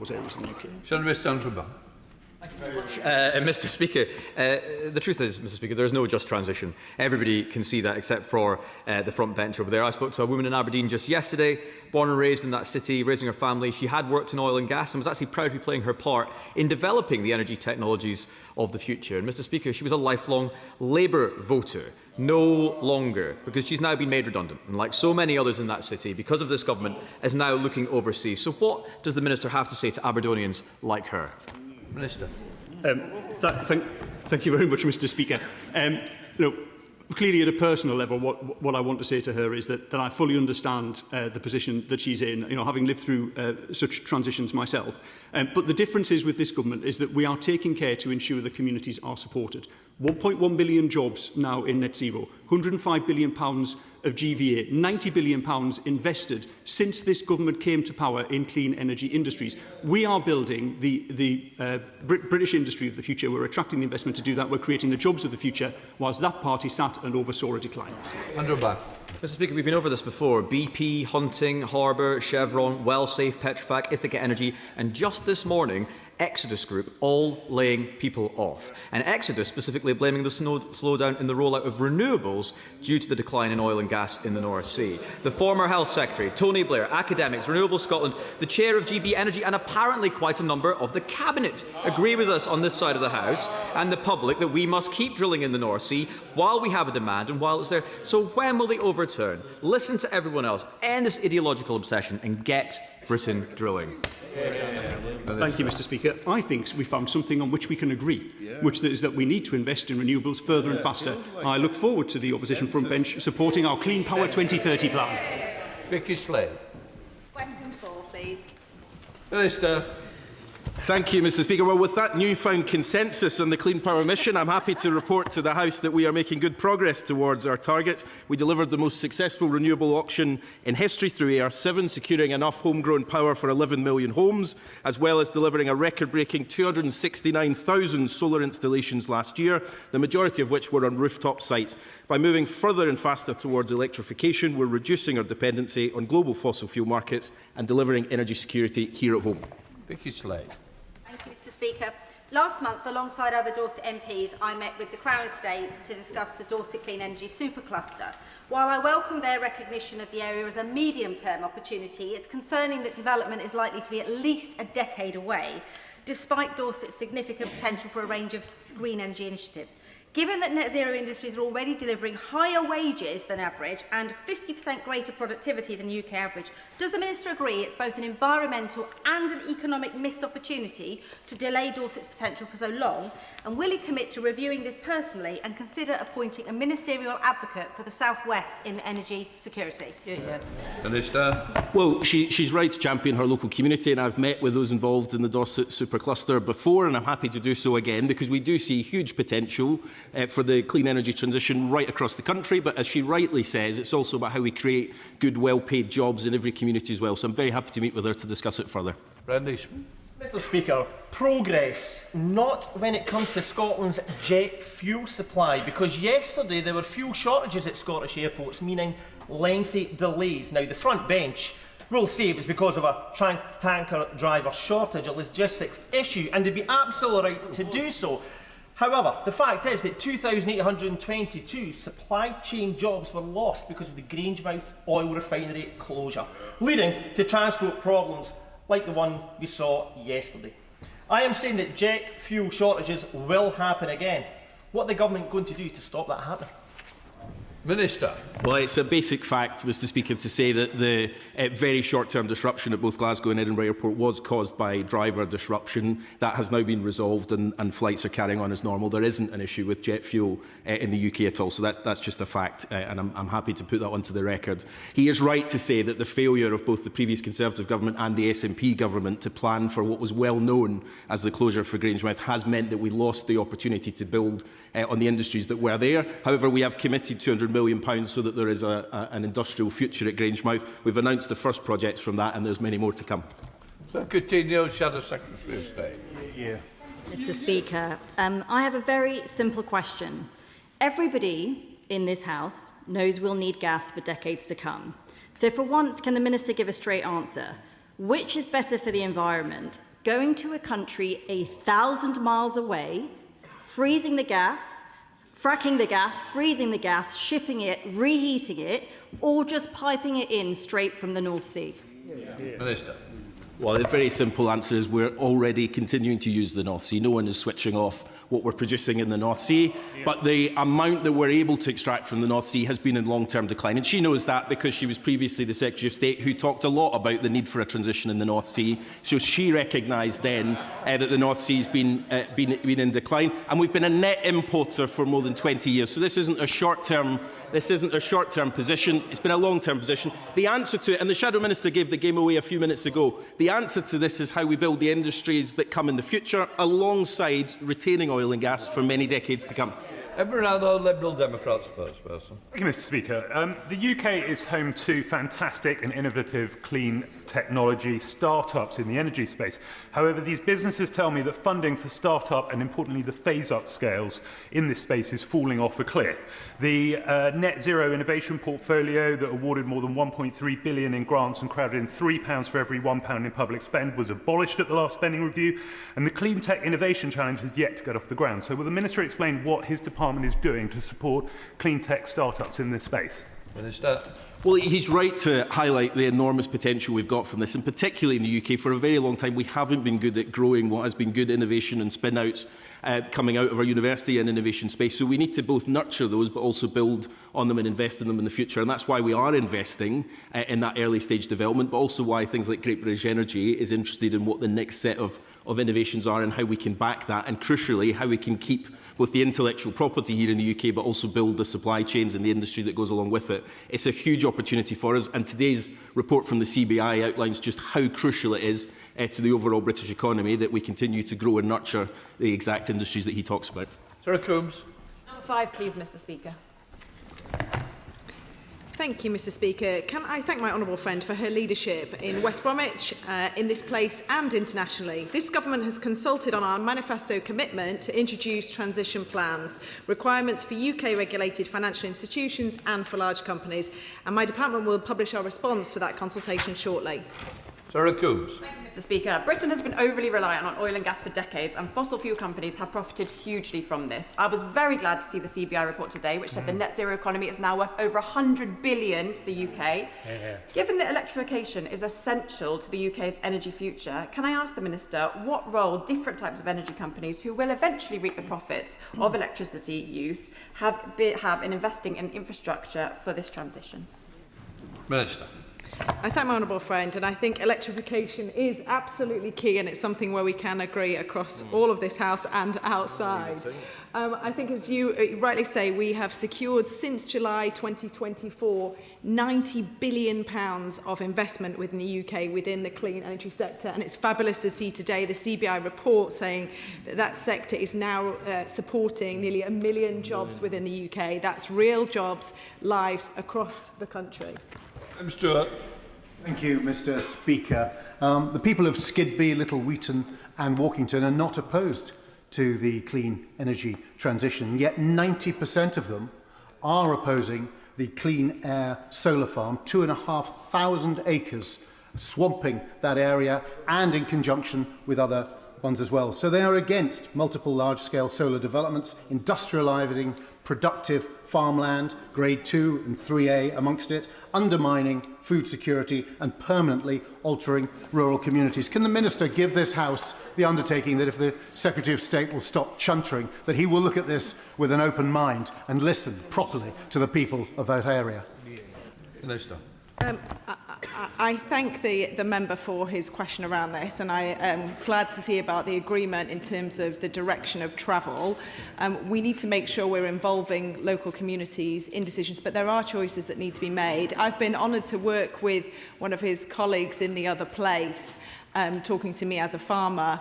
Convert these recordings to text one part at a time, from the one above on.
those areas in the UK. Thank you very much, Mr. Speaker. The truth is, Mr. Speaker, there is no just transition. Everybody can see that except for the front bench over there. I spoke to a woman in Aberdeen just yesterday, born and raised in that city, raising her family. She had worked in oil and gas and was actually proud to be playing her part in developing the energy technologies of the future. And, Mr. Speaker, she was a lifelong Labour voter. No longer, because she's now been made redundant, and like so many others in that city, because of this government, is now looking overseas. So what does the Minister have to say to Aberdonians like her? Minister. Thank you very much, Mr. Speaker. Clearly, at a personal level, what I want to say to her is that I fully understand the position that she's in, having lived through such transitions myself. But the difference is with this government is that we are taking care to ensure the communities are supported. 1.1 billion jobs now in net zero, £105 billion of GVA, £90 billion invested since this government came to power in clean energy industries. We are building the British industry of the future. We're attracting the investment to do that. We're creating the jobs of the future, whilst that party sat and oversaw a decline. Mr. Speaker, we've been over this before. BP, Hunting, Harbour, Chevron, Wellsafe, Petrofac, Ithaca Energy, and just this morning, Exodus Group, all laying people off. And Exodus specifically blaming the slowdown in the rollout of renewables due to the decline in oil and gas in the North Sea. The former Health Secretary, Tony Blair, academics, Renewable Scotland, the chair of GB Energy, and apparently quite a number of the Cabinet agree with us on this side of the House and the public that we must keep drilling in the North Sea while we have a demand and while it's there. So when will they overturn? Listen to everyone else, end this ideological obsession and get Britain drilling. Thank you, Mr. Speaker. I think we found something on which we can agree, which is that we need to invest in renewables further and faster. I look forward to the opposition front bench supporting our Clean Power 2030 plan. Vicky Slade. Question 4, please. Minister. Thank you, Mr. Speaker. Well, with that newfound consensus on the Clean Power mission, I'm happy to report to the House that we are making good progress towards our targets. We delivered the most successful renewable auction in history through AR7, securing enough homegrown power for 11 million homes, as well as delivering a record-breaking 269,000 solar installations last year, the majority of which were on rooftop sites. By moving further and faster towards electrification, we're reducing our dependency on global fossil fuel markets and delivering energy security here at home. Vicky Slade. Thank you, Mr. Speaker. Last month, alongside other Dorset MPs, I met with the Crown Estates to discuss the Dorset Clean Energy Supercluster. While I welcome their recognition of the area as a medium-term opportunity, it's concerning that development is likely to be at least a decade away, despite Dorset's significant potential for a range of green energy initiatives. Given that net zero industries are already delivering higher wages than average and 50% greater productivity than the UK average, does the Minister agree it's both an environmental and an economic missed opportunity to delay Dorset's potential for so long? And will he commit to reviewing this personally and consider appointing a ministerial advocate for the South West in energy security? Minister. Well, she's right to champion her local community, and I've met with those involved in the Dorset Supercluster before, and I'm happy to do so again, because we do see huge potential for the clean energy transition right across the country. But as she rightly says, it's also about how we create good, well-paid jobs in every community as well. So I'm very happy to meet with her to discuss it further. Mr. Speaker, progress, not when it comes to Scotland's jet fuel supply, because yesterday there were fuel shortages at Scottish airports, meaning lengthy delays. Now, the front bench will say it was because of a tanker driver shortage, a logistics issue, and they'd be absolutely right to do so. However, the fact is that 2,822 supply chain jobs were lost because of the Grangemouth oil refinery closure, leading to transport problems like the one we saw yesterday. I am saying that jet fuel shortages will happen again. What are the government going to do to stop that happening? Minister. Well, it's a basic fact, Mr. Speaker, to say that the very short-term disruption at both Glasgow and Edinburgh Airport was caused by driver disruption. That has now been resolved and flights are carrying on as normal. There isn't an issue with jet fuel in the UK at all, so that's just a fact, and I'm happy to put that onto the record. He is right to say that the failure of both the previous Conservative government and the SNP government to plan for what was well known as the closure for Grangemouth has meant that we lost the opportunity to build on the industries that were there. However, we have committed £200 million so that there is an industrial future at Grangemouth. We've announced the first projects from that, and there's many more to come. So continue, Shadow Secretary of State. Mr. Speaker, I have a very simple question. Everybody in this House knows we'll need gas for decades to come. So for once, can the Minister give a straight answer? Which is better for the environment? going to a country 1,000 miles away, freezing the gas, fracking the gas, freezing the gas, shipping it, reheating it, or just piping it in straight from the North Sea? Minister. Well, the very simple answer is we're already continuing to use the North Sea. No one is switching off what we're producing in the North Sea, but the amount that we're able to extract from the North Sea has been in long-term decline. And she knows that because she was previously the Secretary of State who talked a lot about the need for a transition in the North Sea. So she recognised then that the North Sea has been in decline, and we've been a net importer for more than 20 years. So this isn't a short-term position, it's been a long-term position. The answer to it, and the Shadow Minister gave the game away a few minutes ago, the answer to this is how we build the industries that come in the future alongside retaining oil and gas for many decades to come. Henry Nowak, Liberal Democrat spokesperson. Thank you, Mr. Speaker. The UK is home to fantastic and innovative clean technology startups in the energy space. However, these businesses tell me that funding for startup and, importantly, the phase-up scales in this space is falling off a cliff. The Net Zero Innovation Portfolio that awarded more than £1.3 billion in grants and crowded in £3 for every £1 in public spend was abolished at the last spending review, and the Clean Tech Innovation Challenge has yet to get off the ground. So will the Minister explain what his department is doing to support clean tech startups in this space? Minister. Well, he's right to highlight the enormous potential we've got from this, and particularly in the UK. For a very long time, we haven't been good at growing what has been good innovation and spin-outs coming out of our university and innovation space. So we need to both nurture those, but also build on them and invest in them in the future. And that's why we are investing in that early stage development, but also why things like Great British Energy is interested in what the next set of innovations are and how we can back that, and crucially, how we can keep both the intellectual property here in the UK, but also build the supply chains and the industry that goes along with it. It's a huge opportunity for us, and today's report from the CBI outlines just how crucial it is to the overall British economy that we continue to grow and nurture the exact industries that he talks about. Sarah Coombs. Number 5, please, Mr. Speaker. Thank you, Mr. Speaker. Can I thank my honourable friend for her leadership in West Bromwich, in this place and internationally. This government has consulted on our manifesto commitment to introduce transition plans, requirements for UK-regulated financial institutions and for large companies, and my department will publish our response to that consultation shortly. Sarah Coombs. Thank you, Mr. Speaker. Britain has been overly reliant on oil and gas for decades, and fossil fuel companies have profited hugely from this. I was very glad to see the CBI report today, which said the net zero economy is now worth over £100 billion to the UK. Given that electrification is essential to the UK's energy future, can I ask the Minister what role different types of energy companies who will eventually reap the profits of electricity use have in investing in infrastructure for this transition? Minister. I thank my honourable friend, and I think electrification is absolutely key, and it's something where we can agree across all of this House and outside. I think, as you rightly say, we have secured since July 2024 £90 billion of investment within the UK within the clean energy sector, and it's fabulous to see today the CBI report saying that that sector is now supporting nearly 1 million jobs within the UK. That's real jobs, lives across the country. Stuart. Thank you, Mr. Speaker. The people of Skidby, Little Wheaton and Walkington are not opposed to the clean energy transition, yet 90% of them are opposing the clean air solar farm, 2,500 acres, swamping that area and in conjunction with other ones as well. So they are against multiple large-scale solar developments, industrialising productive farmland, grade 2 and 3A amongst it, undermining food security and permanently altering rural communities. Can the Minister give this House the undertaking that if the Secretary of State will stop chuntering, that he will look at this with an open mind and listen properly to the people of that area? Minister. I thank the member for his question around this, and I am glad to see about the agreement in terms of the direction of travel. We need to make sure we're involving local communities in decisions, but there are choices that need to be made. I've been honoured to work with one of his colleagues in the other place, talking to me as a farmer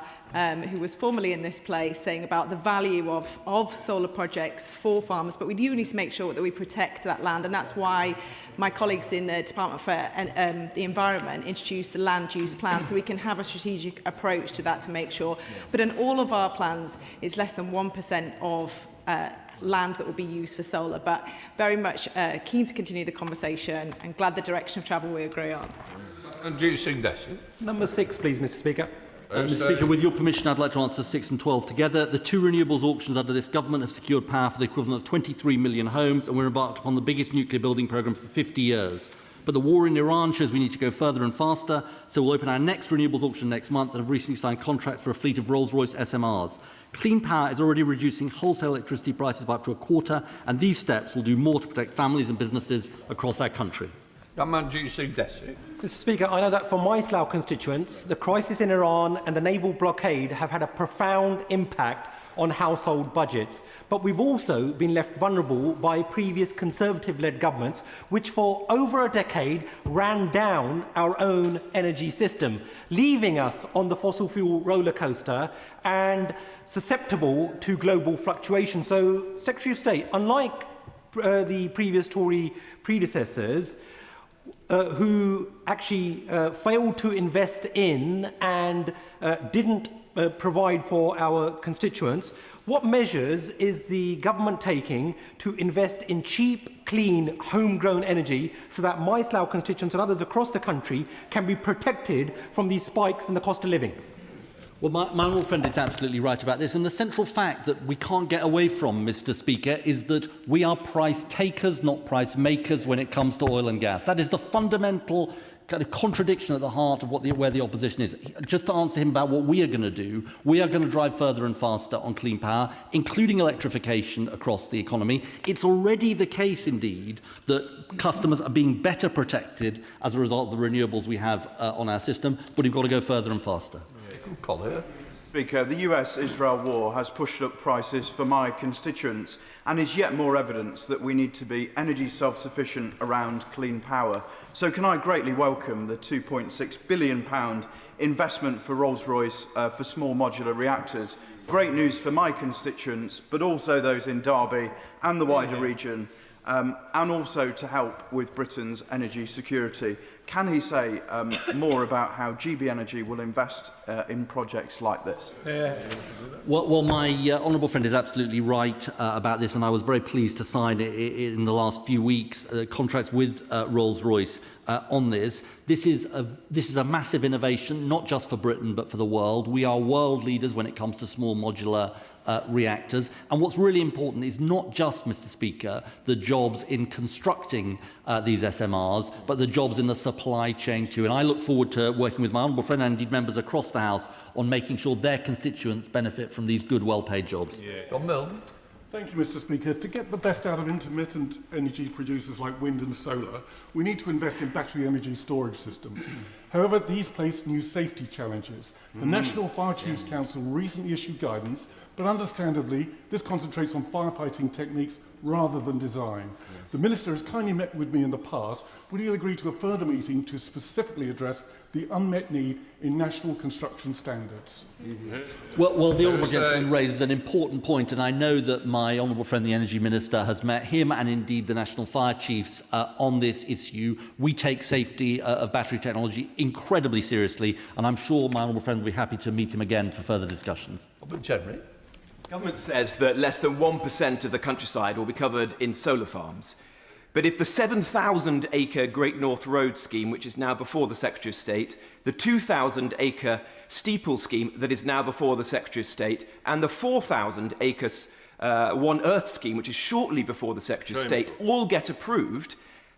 who was formerly in this place, saying about the value of solar projects for farmers. But we do need to make sure that we protect that land, and that's why my colleagues in the Department for the Environment introduced the land use plan, so we can have a strategic approach to that to make sure. But in all of our plans, it's less than 1% of land that will be used for solar, but very much keen to continue the conversation and glad the direction of travel we agree on. And Singh Dessi. Number 6, please, Mr. Speaker. Mr Speaker, with your permission, I'd like to answer 6 and 12 together. The 2 renewables auctions under this government have secured power for the equivalent of 23 million homes, and we're embarked upon the biggest nuclear building programme for 50 years. But the war in Iran shows we need to go further and faster, so we'll open our next renewables auction next month and have recently signed contracts for a fleet of Rolls-Royce SMRs. Clean power is already reducing wholesale electricity prices by up to a quarter, and these steps will do more to protect families and businesses across our country. Mr Speaker, I know that for my Slough constituents, the crisis in Iran and the naval blockade have had a profound impact on household budgets. But we've also been left vulnerable by previous Conservative-led governments, which for over a decade ran down our own energy system, leaving us on the fossil fuel roller coaster and susceptible to global fluctuation. So, Secretary of State, unlike the previous Tory predecessors, who actually failed to invest in and didn't provide for our constituents, what measures is the government taking to invest in cheap, clean, homegrown energy so that my Slough constituents and others across the country can be protected from these spikes in the cost of living? Well, my honourable friend is absolutely right about this. And the central fact that we can't get away from, Mr Speaker, is that we are price takers, not price makers, when it comes to oil and gas. That is the fundamental kind of contradiction at the heart of where the opposition is. Just to answer him about what we are going to do, we are going to drive further and faster on clean power, including electrification across the economy. It's already the case, indeed, that customers are being better protected as a result of the renewables we have on our system, but we've got to go further and faster. Speaker, the US-Israel war has pushed up prices for my constituents and is yet more evidence that we need to be energy self-sufficient around clean power. So can I greatly welcome the £2.6 billion investment for Rolls-Royce for small modular reactors. Great news for my constituents, but also those in Derby and the wider region, and also to help with Britain's energy security. Can he say more about how GB Energy will invest in projects like this? Well, my honourable friend is absolutely right about this, and I was very pleased to sign in the last few weeks contracts with Rolls-Royce on this. This is a massive innovation, not just for Britain but for the world. We are world leaders when it comes to small modular reactors. And what's really important is not just, Mr Speaker, the jobs in constructing these SMRs, but the jobs in the supply chain too. And I look forward to working with my honourable friend and indeed members across the House on making sure their constituents benefit from these good, well-paid jobs. John Milne. Thank you, Mr Speaker. To get the best out of intermittent energy producers like wind and solar, we need to invest in battery energy storage systems. However, these place new safety challenges. The National Fire Chiefs Council recently issued guidance, but understandably, this concentrates on firefighting techniques rather than design. The Minister has kindly met with me in the past. Would he agree to a further meeting to specifically address the unmet need in national construction standards? Well, the honourable gentleman raises an important point, and I know that my honourable friend, the Energy Minister, has met him and indeed the National Fire Chiefs on this issue. We take safety of battery technology incredibly seriously, and I'm sure my honourable friend will be happy to meet him again for further discussions. Henry. Government says that less than 1% of the countryside will be covered in solar farms. But if the 7,000-acre Great North Road scheme, which is now before the Secretary of State, the 2,000-acre Steeple scheme that is now before the Secretary of State, and the 4,000-acre One Earth scheme, which is shortly before the Secretary of State, all get approved,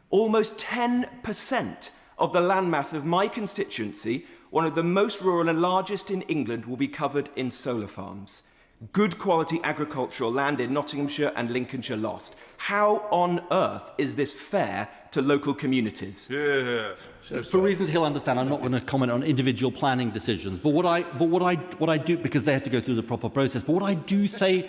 almost 10% of the landmass of my constituency, one of the most rural and largest in England, will be covered in solar farms. Good quality agricultural land in Nottinghamshire and Lincolnshire lost. How on earth is this fair to local communities? For reasons he'll understand, I'm not going to comment on individual planning decisions. But what I do, because they have to go through the proper process. But what I do say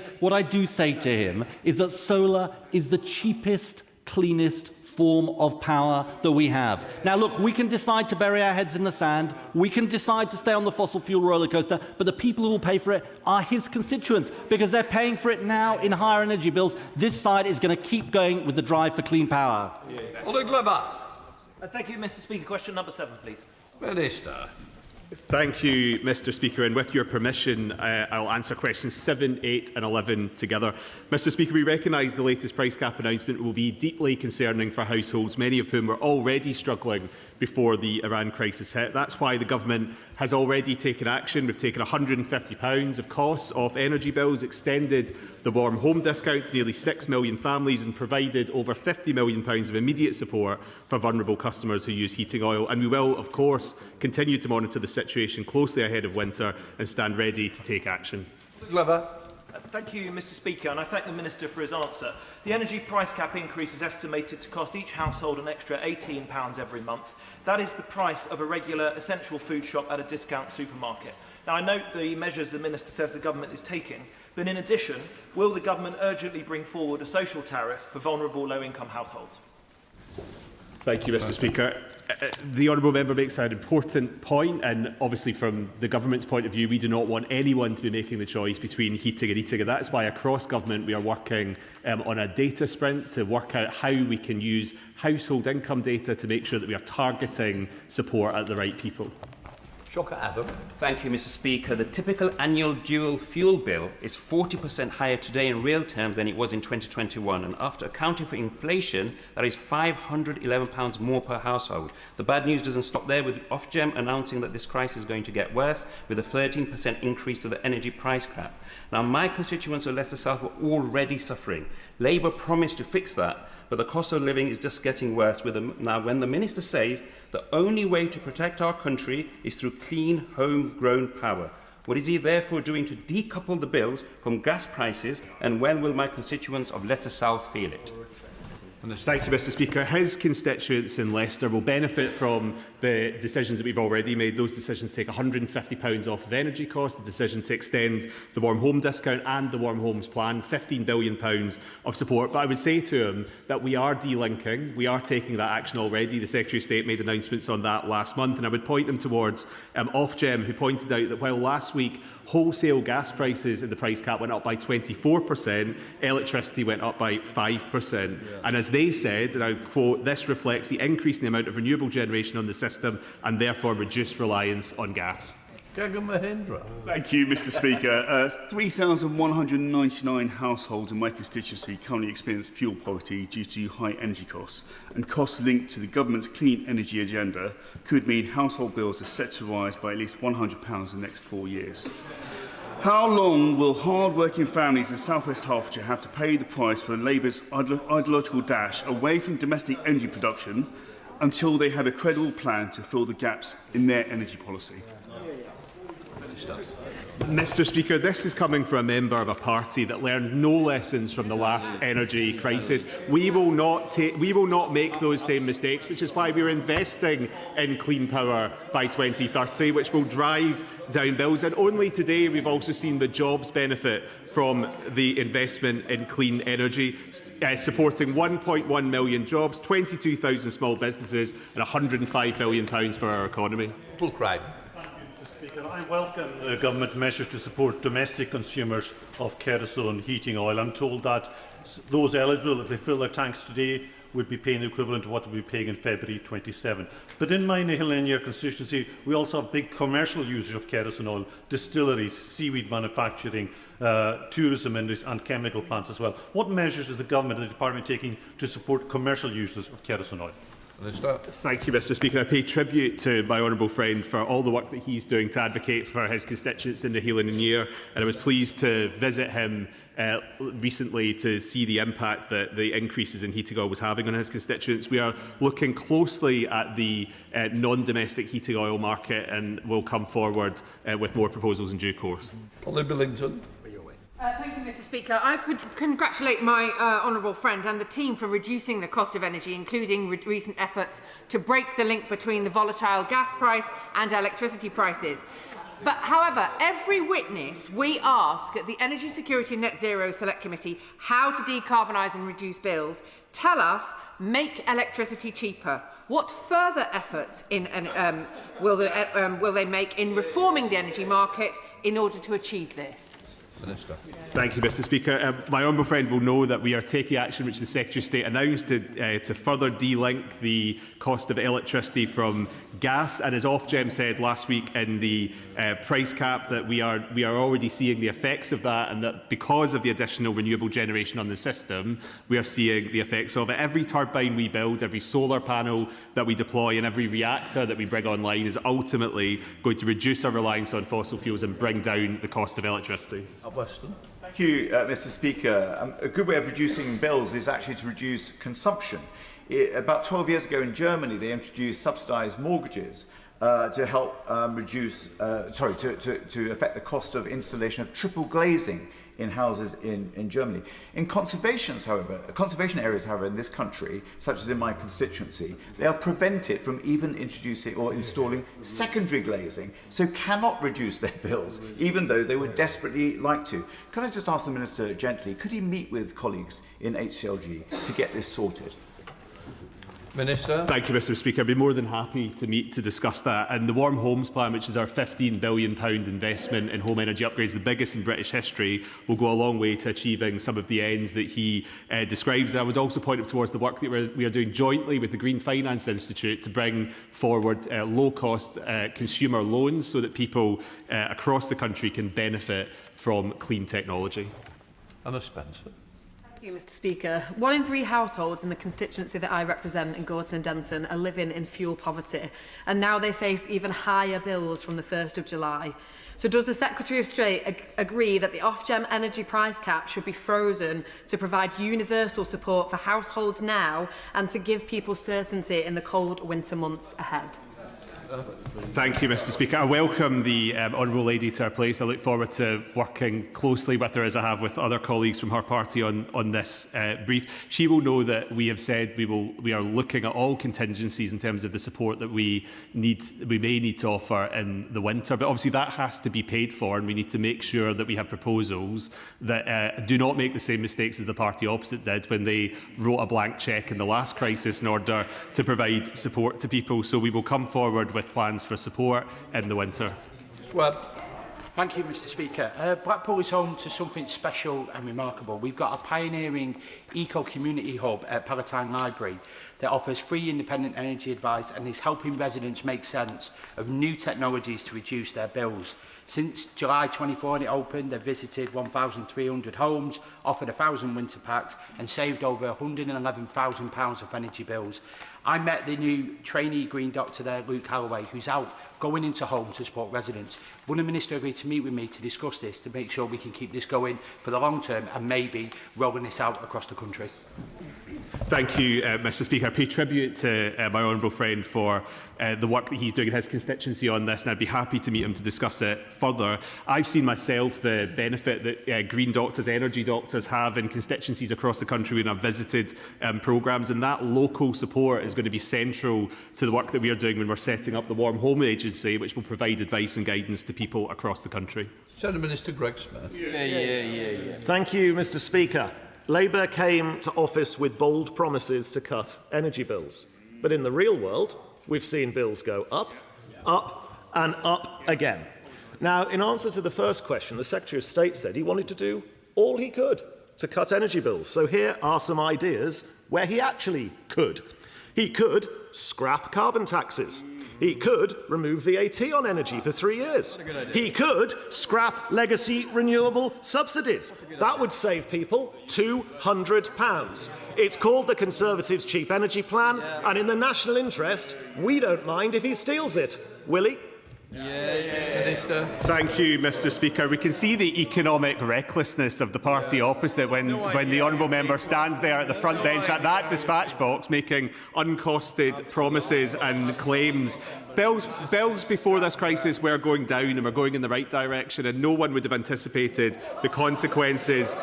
to him is that solar is the cheapest, cleanest form of power that we have. Now, look, we can decide to bury our heads in the sand. We can decide to stay on the fossil fuel roller coaster. But the people who will pay for it are his constituents, because they're paying for it now in higher energy bills. This side is going to keep going with the drive for clean power. Glover. Thank you, Mr Speaker. Question number 7, please. Minister. Thank you, Mr Speaker, and with your permission, I'll answer questions 7, 8 and 11 together. Mr Speaker, we recognise the latest price cap announcement will be deeply concerning for households, many of whom were already struggling before the Iran crisis hit. That's why the Government has already taken action. We've taken £150 of costs off energy bills, extended the warm home discount to nearly 6 million families and provided over £50 million of immediate support for vulnerable customers who use heating oil. And we will, of course, continue to monitor the situation closely ahead of winter and stand ready to take action. Thank you, Mr Speaker, and I thank the Minister for his answer. The energy price cap increase is estimated to cost each household an extra £18 every month. That is the price of a regular essential food shop at a discount supermarket. Now, I note the measures the Minister says the Government is taking, but in addition, will the Government urgently bring forward a social tariff for vulnerable low-income households? Thank you, Mr Speaker. The honourable member makes an important point, and obviously from the Government's point of view, we do not want anyone to be making the choice between heating and eating, and that is why across Government we are working on a data sprint to work out how we can use household income data to make sure that we are targeting support at the right people. Adam. Thank you, Mr Speaker. The typical annual dual fuel bill is 40% higher today in real terms than it was in 2021, and after accounting for inflation, that is £511 more per household. The bad news doesn't stop there, with Ofgem announcing that this crisis is going to get worse, with a 13% increase to the energy price cap. Now, my constituents of Leicester South were already suffering. Labour promised to fix that, but the cost of living is just getting worse. Now, when the Minister says the only way to protect our country is through clean, homegrown power, what is he therefore doing to decouple the bills from gas prices, and when will my constituents of Leicester South feel it? Thank you, Mr Speaker. His constituents in Leicester will benefit from the decisions that we've already made. Those decisions take £150 off of energy costs, the decision to extend the warm home discount and the warm homes plan, £15 billion of support. But I would say to him that we are delinking, we are taking that action already. The Secretary of State made announcements on that last month, and I would point him towards Ofgem, who pointed out that while last week wholesale gas prices in the price cap went up by 24%, electricity went up by 5%. And as they said, and I quote, "This reflects the increase in the amount of renewable generation on the system and therefore reduced reliance on gas." Thank you, Mr Speaker. 3,199 households in my constituency currently experience fuel poverty due to high energy costs, and costs linked to the Government's clean energy agenda could mean household bills are set to rise by at least £100 in the next 4 years. How long will hard-working families in South West Hertfordshire have to pay the price for Labour's ideological dash away from domestic energy production until they have a credible plan to fill the gaps in their energy policy? Mr Speaker, this is coming from a member of a party that learned no lessons from the last energy crisis. We will not make those same mistakes, which is why we are investing in clean power by 2030, which will drive down bills. And only today we've also seen the jobs benefit from the investment in clean energy, supporting 1.1 million jobs, 22,000 small businesses and £105 billion for our economy. I welcome the Government measures to support domestic consumers of kerosene heating oil. I'm told that those eligible, if they fill their tanks today, would be paying the equivalent of what they'll be paying in February 27. But in my Nihil constituency, we also have big commercial users of kerosene oil, distilleries, seaweed manufacturing, tourism industry and chemical plants as well. What measures is the Government and the Department taking to support commercial users of kerosene oil? Thank you, Mr Speaker. I pay tribute to my honourable friend for all the work that he's doing to advocate for his constituents in the Highland and Year, and I was pleased to visit him recently to see the impact that the increases in heating oil was having on his constituents. We are looking closely at the non-domestic heating oil market and will come forward with more proposals in due course. Polly Billington. Thank you, Mr Speaker. I could congratulate my honourable friend and the team for reducing the cost of energy, including recent efforts to break the link between the volatile gas price and electricity prices. But, however, every witness we ask at the Energy Security Net Zero Select Committee how to decarbonise and reduce bills tell us make electricity cheaper. What further efforts will they make in reforming the energy market in order to achieve this? Minister. Thank you, Mr Speaker. My honourable friend will know that we are taking action which the Secretary of State announced to further de-link the cost of electricity from gas, and as Ofgem said last week in the price cap that we are already seeing the effects of that, and that because of the additional renewable generation on the system, we are seeing the effects of it. Every turbine we build, every solar panel that we deploy and every reactor that we bring online is ultimately going to reduce our reliance on fossil fuels and bring down the cost of electricity. Weston. Thank you, Mr Speaker. A good way of reducing bills is actually to reduce consumption. About 12 years ago in Germany, they introduced subsidised mortgages to help to affect the cost of installation of triple glazing in houses in Germany. In conservation areas, however, in this country, such as in my constituency, they are prevented from even introducing or installing secondary glazing, so cannot reduce their bills, even though they would desperately like to. Can I just ask the Minister gently, could he meet with colleagues in HCLG to get this sorted? Minister. Thank you, Mr Speaker. I'd be more than happy to meet to discuss that. And the Warm Homes Plan, which is our £15 billion investment in home energy upgrades, the biggest in British history, will go a long way to achieving some of the ends that he describes. And I would also point up towards the work that we are doing jointly with the Green Finance Institute to bring forward low-cost consumer loans so that people across the country can benefit from clean technology. Anna Spencer. Thank you, Mr Speaker. 1 in 3 households in the constituency that I represent in Gorton and Denton are living in fuel poverty, and now they face even higher bills from the 1st of July. So does the Secretary of State agree that the Ofgem energy price cap should be frozen to provide universal support for households now and to give people certainty in the cold winter months ahead? Thank you, Mr Speaker. I welcome the Honourable Lady to our place. I look forward to working closely with her, as I have with other colleagues from her party on this brief. She will know that we have said we are looking at all contingencies in terms of the support that we may need to offer in the winter. But obviously that has to be paid for, and we need to make sure that we have proposals that do not make the same mistakes as the party opposite did when they wrote a blank cheque in the last crisis in order to provide support to people. So we will come forward with plans for support in the winter. Thank you, Mr Speaker. Blackpool is home to something special and remarkable. We've got a pioneering eco-community hub at Palatine Library that offers free independent energy advice and is helping residents make sense of new technologies to reduce their bills. Since July 24 when it opened, they've visited 1,300 homes, offered 1,000 winter packs and saved over £111,000 of energy bills. I met the new trainee Green Doctor there, Luke Holloway, who's out going into homes to support residents. Will the Minister agree to meet with me to discuss this, to make sure we can keep this going for the long term and maybe rolling this out across the country? Thank you, Mr Speaker. I pay tribute to my honourable friend for the work that he's doing in his constituency on this, and I'd be happy to meet him to discuss it further. I've seen myself the benefit that green doctors, energy doctors have in constituencies across the country when I've visited programmes, and that local support is going to be central to the work that we are doing when we're setting up the Warm Home Agency, which will provide advice and guidance to people across the country. Senator Minister Greg Smith. Thank you, Mr Speaker. Labour came to office with bold promises to cut energy bills. But in the real world, we've seen bills go up, up and up again. Now, in answer to the first question, the Secretary of State said he wanted to do all he could to cut energy bills. So here are some ideas where he actually could. He could scrap carbon taxes. He could remove VAT on energy for 3 years. He could scrap legacy renewable subsidies. That would save people £200. It's called the Conservatives' Cheap Energy Plan, and in the national interest, we don't mind if he steals it. Will he? Minister. Thank you, Mr Speaker. We can see the economic recklessness of the party opposite when the honourable member stands there at the front bench at that dispatch box making uncosted promises and claims. Bills before this crisis were going down and were going in the right direction, and no one would have anticipated the consequences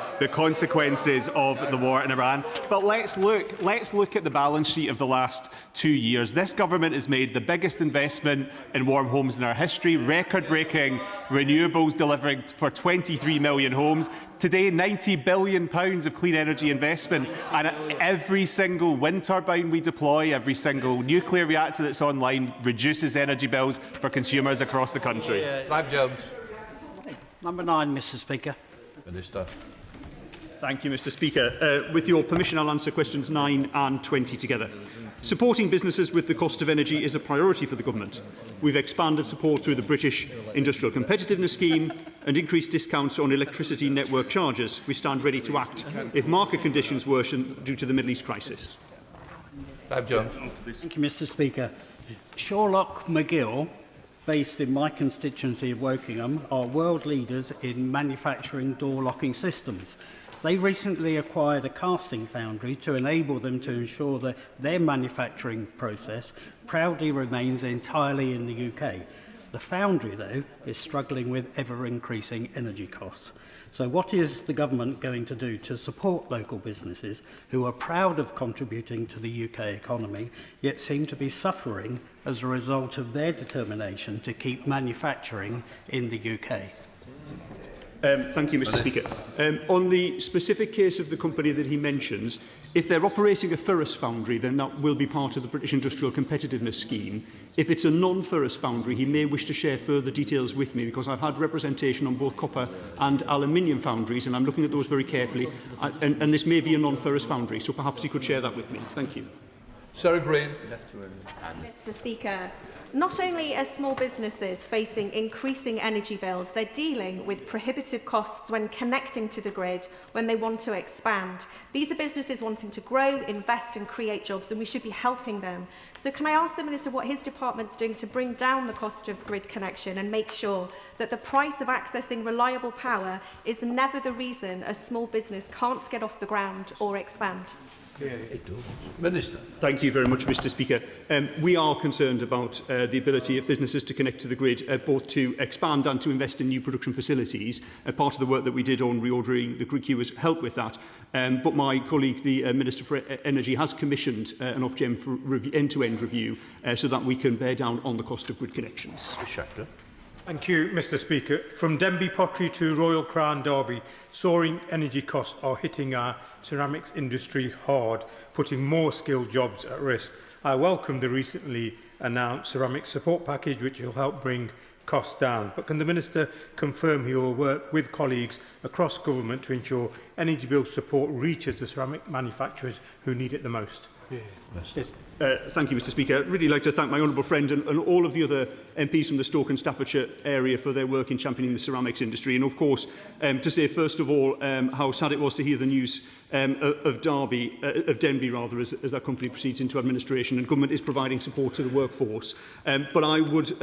of the war in Iran. But let's look at the balance sheet of the last 2 years. This government has made the biggest investment in warm homes in our history, record-breaking renewables delivering for 23 million homes. Today, £90 billion of clean energy investment, and every single wind turbine we deploy, every single nuclear reactor that's online reduces energy bills for consumers across the country. Clive Jones. Number 9, Mr Speaker. Minister. Thank you, Mr. Speaker. With your permission, I'll answer questions 9 and 20 together. Supporting businesses with the cost of energy is a priority for the Government. We've expanded support through the British Industrial Competitiveness Scheme and increased discounts on electricity network charges. We stand ready to act if market conditions worsen due to the Middle East crisis. Bob Jones. Thank you, Mr. Speaker. Sherlock McGill, based in my constituency of Wokingham, are world leaders in manufacturing door locking systems. They recently acquired a casting foundry to enable them to ensure that their manufacturing process proudly remains entirely in the UK. The foundry, though, is struggling with ever-increasing energy costs. So what is the government going to do to support local businesses who are proud of contributing to the UK economy, yet seem to be suffering as a result of their determination to keep manufacturing in the UK? Thank you, Mr. Speaker. On the specific case of the company that he mentions, if they're operating a ferrous foundry, then that will be part of the British Industrial Competitiveness Scheme. If it's a non-ferrous foundry, he may wish to share further details with me, because I've had representation on both copper and aluminium foundries, and I'm looking at those very carefully. And this may be a non-ferrous foundry, so perhaps he could share that with me. Thank you. Sarah Green. Mr. Speaker, not only are small businesses facing increasing energy bills, they're dealing with prohibitive costs when connecting to the grid when they want to expand. These are businesses wanting to grow, invest and create jobs, and we should be helping them. So can I ask the Minister what his department's doing to bring down the cost of grid connection and make sure that the price of accessing reliable power is never the reason a small business can't get off the ground or expand? Minister. Thank you very much, Mr. Speaker. We are concerned about the ability of businesses to connect to the grid, both to expand and to invest in new production facilities. Part of the work that we did on reordering the grid queue was help with that. But my colleague, the Minister for Energy, has commissioned an Ofgem end-to-end review so that we can bear down on the cost of grid connections. Thank you, Mr. Speaker. From Denby Pottery to Royal Crown Derby, soaring energy costs are hitting our ceramics industry hard, putting more skilled jobs at risk. I welcome the recently announced ceramics support package, which will help bring costs down. But can the Minister confirm he will work with colleagues across government to ensure energy bill support reaches the ceramic manufacturers who need it the most? Thank you, Mr. Speaker. I'd really like to thank my honourable friend and all of the other MPs from the Stoke and Staffordshire area for their work in championing the ceramics industry. And of course, to say first of all how sad it was to hear the news of Denby as that company proceeds into administration, and government is providing support to the workforce. But I would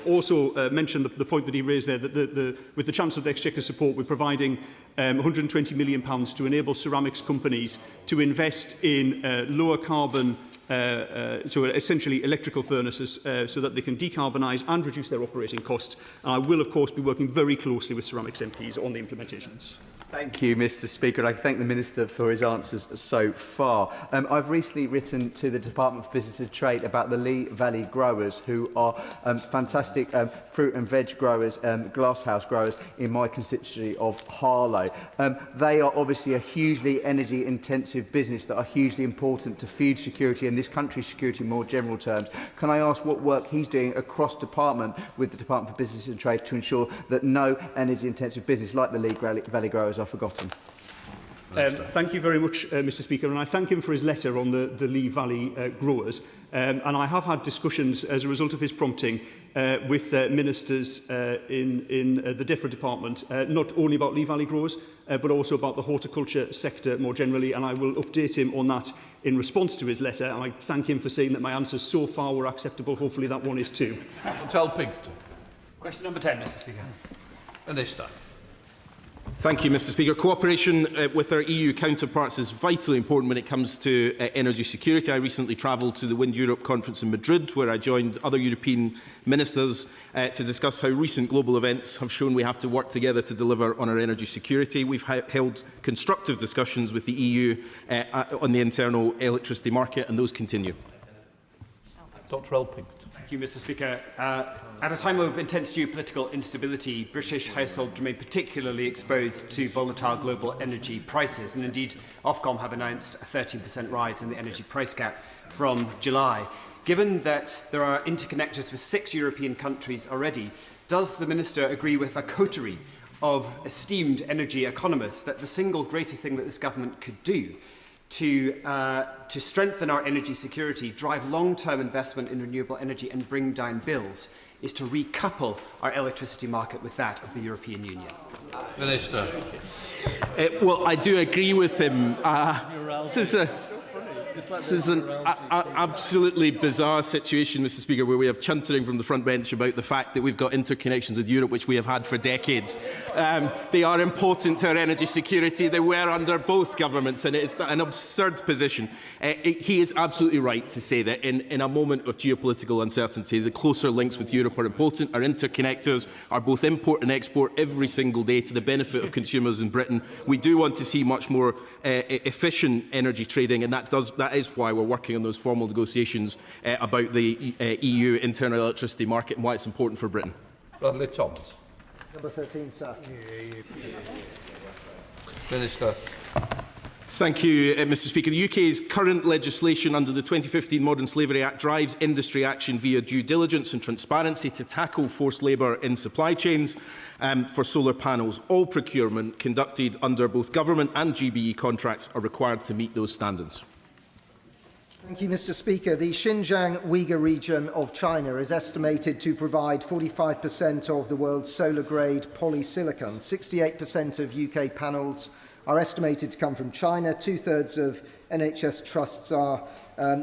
also mention the point that he raised there, that with the chance of the Exchequer support, we're providing £120 million to enable ceramics companies to invest in lower carbon, so essentially electrical furnaces, so that they can decarbonise and reduce their operating costs. And I will, of course, be working very closely with ceramics MPs on the implementations. Thank you, Mr. Speaker. I thank the Minister for his answers so far. I've recently written to the Department for Business and Trade about the Lee Valley growers, who are fantastic fruit and veg growers, glasshouse growers in my constituency of Harlow. They are obviously a hugely energy-intensive business that are hugely important to food security and this country's security in more general terms. Can I ask what work he's doing across department with the Department for Business and Trade to ensure that no energy-intensive business like the Lee Valley growers are forgotten? Thank you very much, Mr. Speaker, and I thank him for his letter on the Lee Valley growers. And I have had discussions as a result of his prompting with ministers in the different department, not only about Lee Valley growers, but also about the horticulture sector more generally, and I will update him on that in response to his letter. And I thank him for saying that my answers so far were acceptable. Hopefully that one is too. Tell Pinkerton. Question number 10, Mr. Speaker. Minister. Thank you, Mr. Speaker. Cooperation with our EU counterparts is vitally important when it comes to energy security. I recently travelled to the Wind Europe conference in Madrid, where I joined other European ministers to discuss how recent global events have shown we have to work together to deliver on our energy security. We've held constructive discussions with the EU on the internal electricity market, and those continue. Dr. Elpington. Thank you, Mr. Speaker. At a time of intense geopolitical instability, British households remain particularly exposed to volatile global energy prices, and indeed Ofcom have announced a 13% rise in the energy price gap from July. Given that there are interconnectors with 6 European countries already, does the Minister agree with a coterie of esteemed energy economists that the single greatest thing that this government could do to strengthen our energy security, drive long-term investment in renewable energy and bring down bills is to recouple our electricity market with that of the European Union. Minister. Well, I do agree with him. This is an absolutely bizarre situation, Mr. Speaker, where we have chuntering from the front bench about the fact that we've got interconnections with Europe, which we have had for decades. They are important to our energy security. They were under both governments, and it is an absurd position. He is absolutely right to say that in a moment of geopolitical uncertainty, the closer links with Europe are important. Our interconnectors are both import and export every single day to the benefit of consumers in Britain. We do want to see much more efficient energy trading, and that is why we're working on those formal negotiations about the EU internal electricity market and why it's important for Britain. Bradley Thomas. Number 13, sir. Minister. Thank you, Mr. Speaker. The UK's current legislation under the 2015 Modern Slavery Act drives industry action via due diligence and transparency to tackle forced labour in supply chains for solar panels. All procurement conducted under both government and GBE contracts are required to meet those standards. Thank you, Mr. Speaker. The Xinjiang Uyghur region of China is estimated to provide 45% of the world's solar-grade polysilicon. 68% of UK panels are estimated to come from China. Two-thirds of NHS trusts are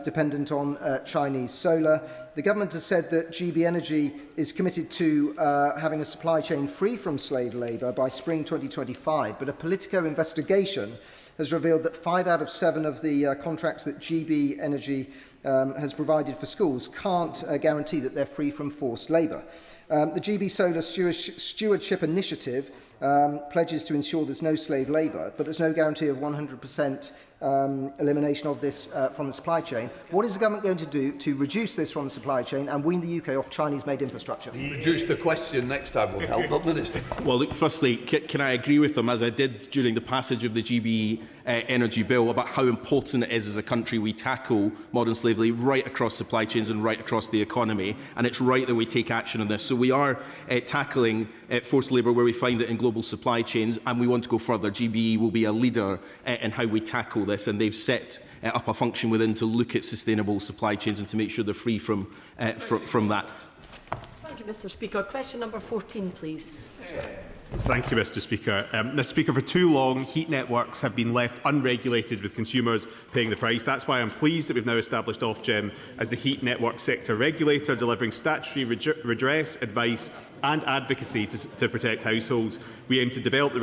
dependent on Chinese solar. The government has said that GB Energy is committed to having a supply chain free from slave labour by spring 2025, but a Politico investigation has revealed that 5 out of 7 of the contracts that GB Energy has provided for schools can't guarantee that they're free from forced labour. The GB Solar Stewardship Initiative pledges to ensure there's no slave labour, but there's no guarantee of 100% elimination of this from the supply chain. What is the government going to do to reduce this from the supply chain and wean the UK off Chinese-made infrastructure? Reduce the question next time will help, not Minister. Well, look, firstly, can I agree with them, as I did during the passage of the GB Energy Bill, about how important it is as a country we tackle modern slavery right across supply chains and right across the economy, and it's right that we take action on this. So we are tackling forced labour where we find it in global supply chains, and we want to go further. GBE will be a leader in how we tackle this, and they've set up a function within to look at sustainable supply chains and to make sure they're free from that. Thank you, Mr. Speaker. Question number 14, please. Thank you, Mr. Speaker. Mr. Speaker, for too long, heat networks have been left unregulated with consumers paying the price. That's why I'm pleased that we've now established Ofgem as the heat network sector regulator, delivering statutory redress, advice and advocacy to protect households. We aim to develop the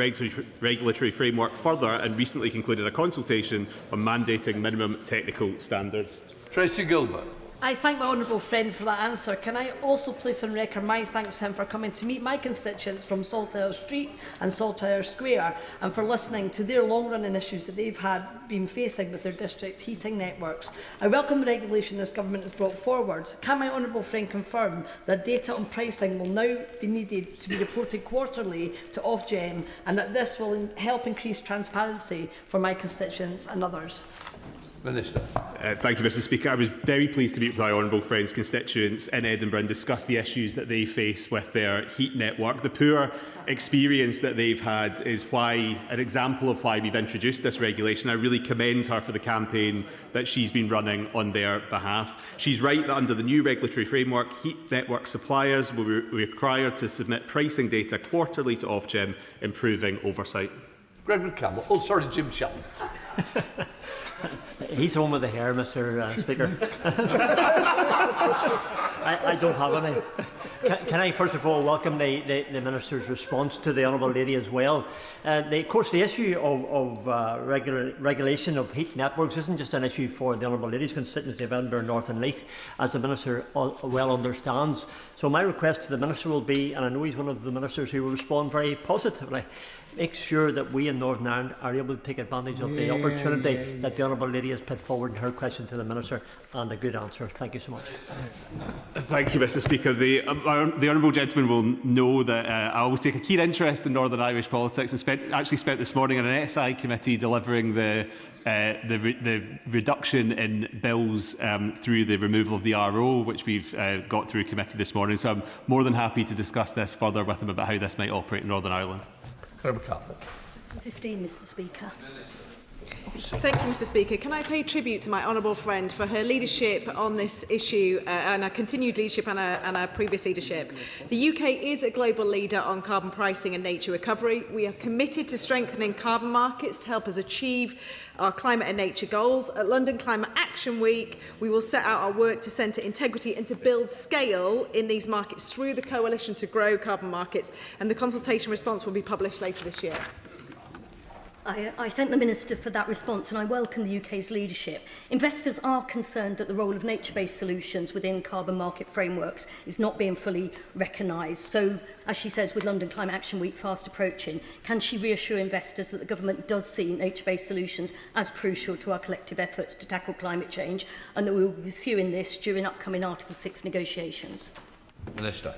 regulatory framework further and recently concluded a consultation on mandating minimum technical standards. Tracy Gilbert. I thank my honourable friend for that answer. Can I also place on record my thanks to him for coming to meet my constituents from Saltire Street and Saltire Square and for listening to their long-running issues that they've been facing with their district heating networks. I welcome the regulation this government has brought forward. Can my honourable friend confirm that data on pricing will now be needed to be reported quarterly to Ofgem and that this will help increase transparency for my constituents and others? Minister. Thank you, Mr. Speaker. I was very pleased to meet with my honourable friends' constituents in Edinburgh and discuss the issues that they face with their heat network. The poor experience that they've had is an example of why we've introduced this regulation. I really commend her for the campaign that she's been running on their behalf. She's right that under the new regulatory framework, heat network suppliers will be required to submit pricing data quarterly to Ofgem, improving oversight. Gregory Campbell. Oh, sorry, Jim Shelton. He's home with the hair, Mr. Speaker. I don't have any. Can I first of all welcome the Minister's response to the Honourable Lady as well? Of course, the issue of regulation of heat networks isn't just an issue for the Honourable Lady's constituency of Edinburgh North and Leith, as the Minister well understands. So my request to the Minister will be, and I know he's one of the Ministers who will respond very positively, make sure that we in Northern Ireland are able to take advantage of the opportunity that the Honourable Lady has put forward in her question to the Minister, and a good answer. Thank you so much. Thank you, Mr. Speaker. The honourable gentleman will know that I always take a keen interest in Northern Irish politics, and actually spent this morning on an SI committee delivering the reduction in bills through the removal of the RO, which we've got through committee this morning. So I'm more than happy to discuss this further with him about how this might operate in Northern Ireland. Greg McCarthy. 15, Mr Speaker. Thank you, Mr Speaker. Can I pay tribute to my honourable friend for her leadership on this issue and her continued leadership and her previous leadership. The UK is a global leader on carbon pricing and nature recovery. We are committed to strengthening carbon markets to help us achieve our climate and nature goals. At London Climate Action Week, we will set out our work to centre integrity and to build scale in these markets through the Coalition to Grow Carbon Markets, and the consultation response will be published later this year. I thank the Minister for that response and I welcome the UK's leadership. Investors are concerned that the role of nature-based solutions within carbon market frameworks is not being fully recognised. So, as she says, with London Climate Action Week fast approaching, can she reassure investors that the government does see nature-based solutions as crucial to our collective efforts to tackle climate change and that we will be pursuing this during upcoming Article 6 negotiations? Minister.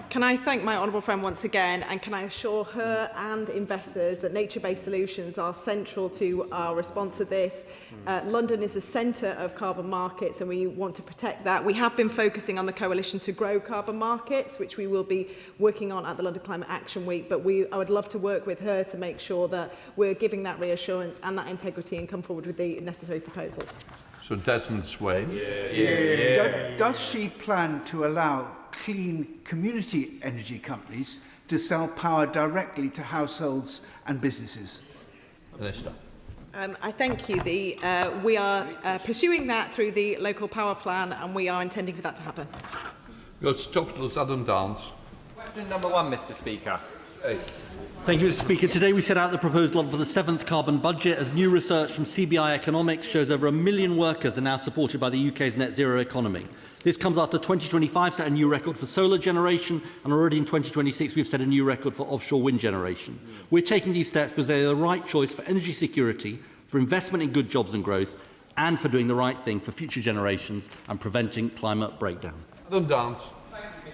Can I thank my honourable friend once again, and can I assure her and investors that nature-based solutions are central to our response to this? London is the centre of carbon markets and we want to protect that. We have been focusing on the Coalition to Grow Carbon Markets, which we will be working on at the London Climate Action Week, but I would love to work with her to make sure that we're giving that reassurance and that integrity and come forward with the necessary proposals. So Desmond Swain. Does she plan to allow clean community energy companies to sell power directly to households and businesses? Minister. I thank you. We are pursuing that through the local power plan and we are intending for that to happen. Go to Topicals, Adam Dance. Question number 1, Mr Speaker. Thank you, Mr Speaker. Today we set out the proposed level for the 7th carbon budget as new research from CBI Economics shows over 1 million workers are now supported by the UK's net zero economy. This comes after 2025 set a new record for solar generation, and already in 2026 we've set a new record for offshore wind generation. We're taking these steps because they are the right choice for energy security, for investment in good jobs and growth, and for doing the right thing for future generations and preventing climate breakdown. Adam Dance.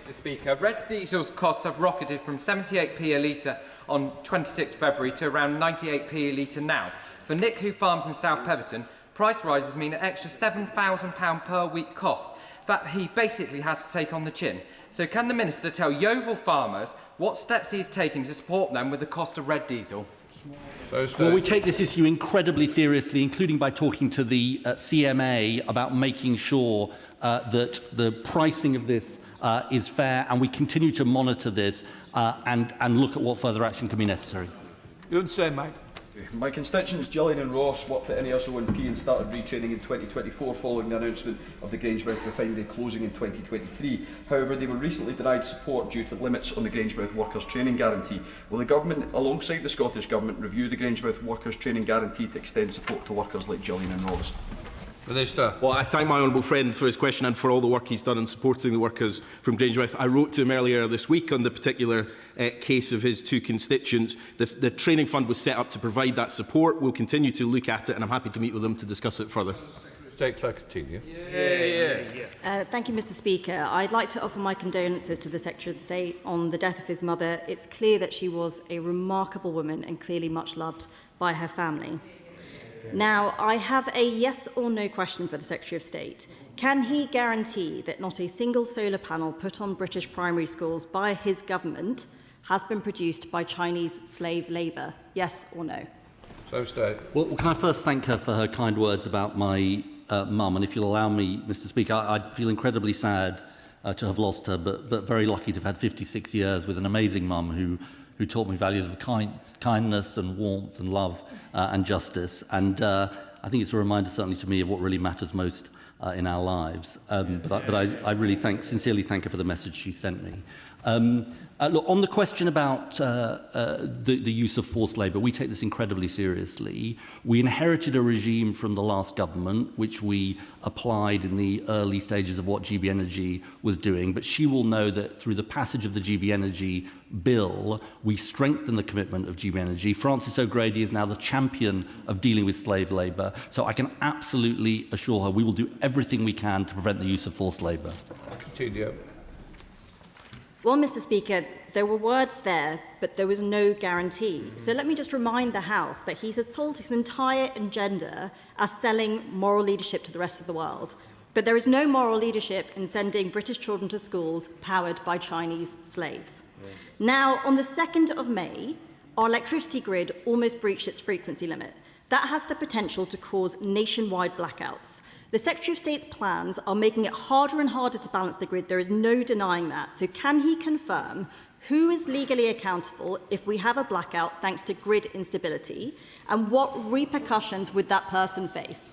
Mr Speaker, red diesel's costs have rocketed from 78p a litre on 26 February to around 98p a litre now. For Nick, who farms in South Peverton, price rises mean an extra £7,000 per week cost that he basically has to take on the chin. So can the Minister tell Yeovil farmers what steps he is taking to support them with the cost of red diesel? Well, we take this issue incredibly seriously, including by talking to the CMA about making sure that the pricing of this is fair, and we continue to monitor this and look at what further action can be necessary. You would say, Mike. My constituents Gillian and Ross worked at NESO1P and started retraining in 2024 following the announcement of the Grangemouth refinery closing in 2023. However, they were recently denied support due to limits on the Grangemouth Workers Training Guarantee. Will the Government, alongside the Scottish Government, review the Grangemouth Workers Training Guarantee to extend support to workers like Gillian and Ross? Minister. Well, I thank my honourable friend for his question and for all the work he's done in supporting the workers from Grangemouth. I wrote to him earlier this week on the particular case of his two constituents. The training fund was set up to provide that support. We'll continue to look at it and I'm happy to meet with them to discuss it further. Thank you, Mr Speaker. I'd like to offer my condolences to the Secretary of State on the death of his mother. It's clear that she was a remarkable woman and clearly much loved by her family. Now, I have a yes or no question for the Secretary of State. Can he guarantee that not a single solar panel put on British primary schools by his government has been produced by Chinese slave labour? Yes or no? Well, can I first thank her for her kind words about my mum? And if you'll allow me, Mr Speaker, I feel incredibly sad to have lost her, but very lucky to have had 56 years with an amazing mum who taught me values of kindness and warmth and love and justice. And I think it's a reminder, certainly to me, of what really matters most in our lives. But I really sincerely thank her for the message she sent me. Look, on the question about the use of forced labour, we take this incredibly seriously. We inherited a regime from the last government, which we applied in the early stages of what GB Energy was doing. But she will know that through the passage of the GB Energy bill, we strengthen the commitment of GB Energy. Francis O'Grady is now the champion of dealing with slave labour. So I can absolutely assure her we will do everything we can to prevent the use of forced labour. Continue. Well, Mr Speaker, there were words there, but there was no guarantee. So let me just remind the House that he's sold his entire agenda as selling moral leadership to the rest of the world. But there is no moral leadership in sending British children to schools powered by Chinese slaves. Now, on the 2nd of May, Our electricity grid almost breached its frequency limit. That has the potential to cause nationwide blackouts. The Secretary of State's plans are making it harder and harder to balance the grid. There is no denying that. So can he confirm who is legally accountable if we have a blackout thanks to grid instability, and what repercussions would that person face?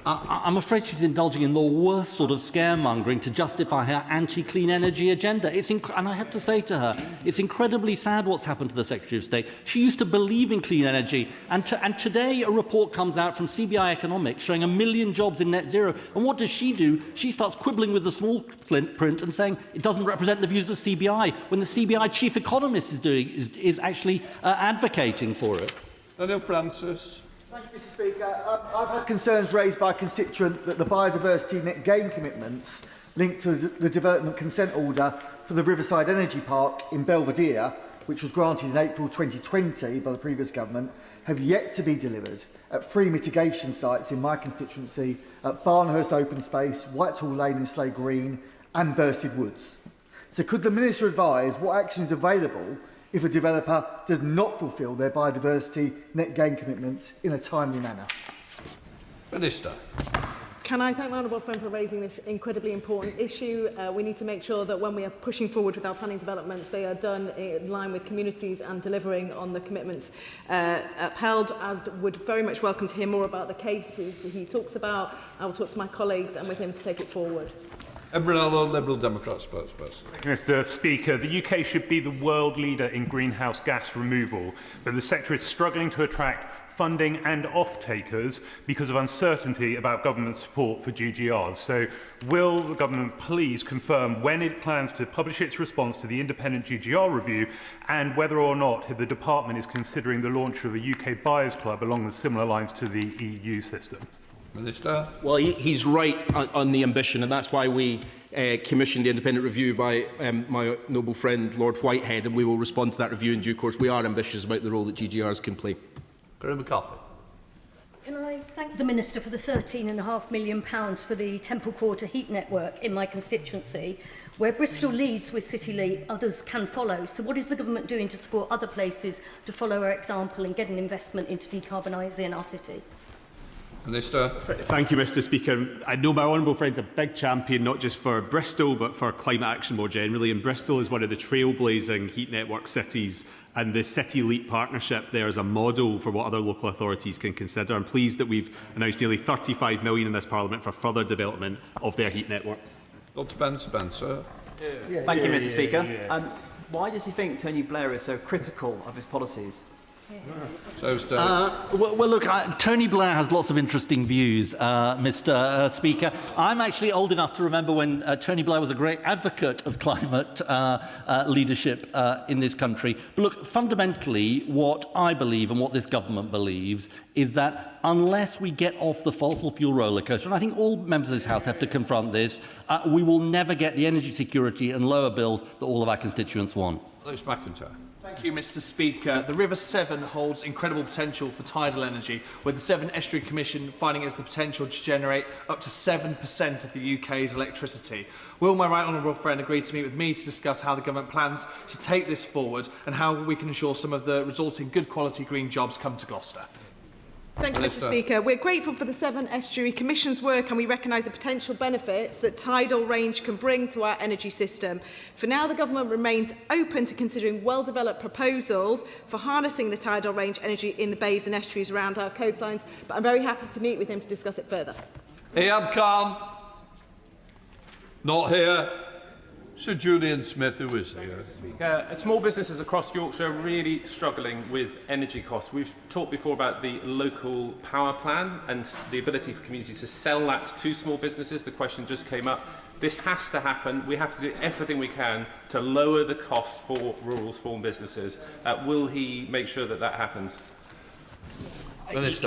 I'm afraid she's indulging in the worst sort of scaremongering to justify her anti-clean energy agenda. And I have to say to her, it's incredibly sad what's happened to the Secretary of State. She used to believe in clean energy, and today a report comes out from CBI Economics showing 1 million jobs in net zero. And what does she do? She starts quibbling with the small print and saying it doesn't represent the views of CBI, when the CBI chief economist is actually advocating for it. Daniel Francis. Thank you, Mr. Speaker. I've had concerns raised by a constituent that the biodiversity net gain commitments linked to the development consent order for the Riverside Energy Park in Belvedere, which was granted in April 2020 by the previous government, have yet to be delivered at 3 mitigation sites in my constituency at Barnhurst Open Space, Whitehall Lane in Slade Green and Bursted Woods. So could the Minister advise what action is available if a developer does not fulfil their biodiversity net gain commitments in a timely manner? Minister. Can I thank my honourable friend for raising this incredibly important issue? We need to make sure that when we are pushing forward with our planning developments, they are done in line with communities and delivering on the commitments upheld. I would very much welcome to hear more about the cases he talks about. I will talk to my colleagues and with him to take it forward. Embranello, Liberal Democrat spokesperson. Mr. Speaker, the UK should be the world leader in greenhouse gas removal, but the sector is struggling to attract funding and off-takers because of uncertainty about government support for GGRs. So will the government please confirm when it plans to publish its response to the independent GGR review, and whether or not the department is considering the launch of a UK buyers club along the similar lines to the EU system? Minister. Well, he's right on the ambition, and that's why we commissioned the independent review by my noble friend Lord Whitehead, and we will respond to that review in due course. We are ambitious about the role that GGRs can play. Graham McCarthy. Can I thank the Minister for the £13.5 million for the Temple Quarter heat network in my constituency, where Bristol leads with City Leap, others can follow. So what is the government doing to support other places to follow our example and get an investment into decarbonising our city? Minister. Thank you, Mr. Speaker. I know my honourable friend's a big champion, not just for Bristol, but for climate action more generally. And Bristol is one of the trailblazing heat network cities, and the City Leap partnership there is a model for what other local authorities can consider. I'm pleased that we've announced nearly £35 million in this Parliament for further development of their heat networks. Lord Spencer. Thank you, Mr. Speaker. Why does he think Tony Blair is so critical of his policies? Well, look, Tony Blair has lots of interesting views, Mr. Speaker. I'm actually old enough to remember when Tony Blair was a great advocate of climate leadership in this country. But look, fundamentally, what I believe and what this government believes is that unless we get off the fossil fuel roller coaster, and I think all members of this House have to confront this, we will never get the energy security and lower bills that all of our constituents want. Lewis McIntyre. Thank you, Mr. Speaker. The River Severn holds incredible potential for tidal energy, with the Severn Estuary Commission finding it has the potential to generate up to 7% of the UK's electricity. Will my right honourable friend agree to meet with me to discuss how the government plans to take this forward and how we can ensure some of the resulting good quality green jobs come to Gloucester? Thank you, Mr. Speaker. We're grateful for the Severn Estuary Commission's work, and we recognise the potential benefits that tidal range can bring to our energy system. For now, the government remains open to considering well-developed proposals for harnessing the tidal range energy in the bays and estuaries around our coastlines, but I'm very happy to meet with him to discuss it further. Ian Khan. Not here. Sir Julian Smith, who is here. Small businesses across Yorkshire are really struggling with energy costs. We've talked before about the local power plan and the ability for communities to sell that to small businesses. The question just came up. This has to happen. We have to do everything we can to lower the cost for rural small businesses. Will he make sure that that happens?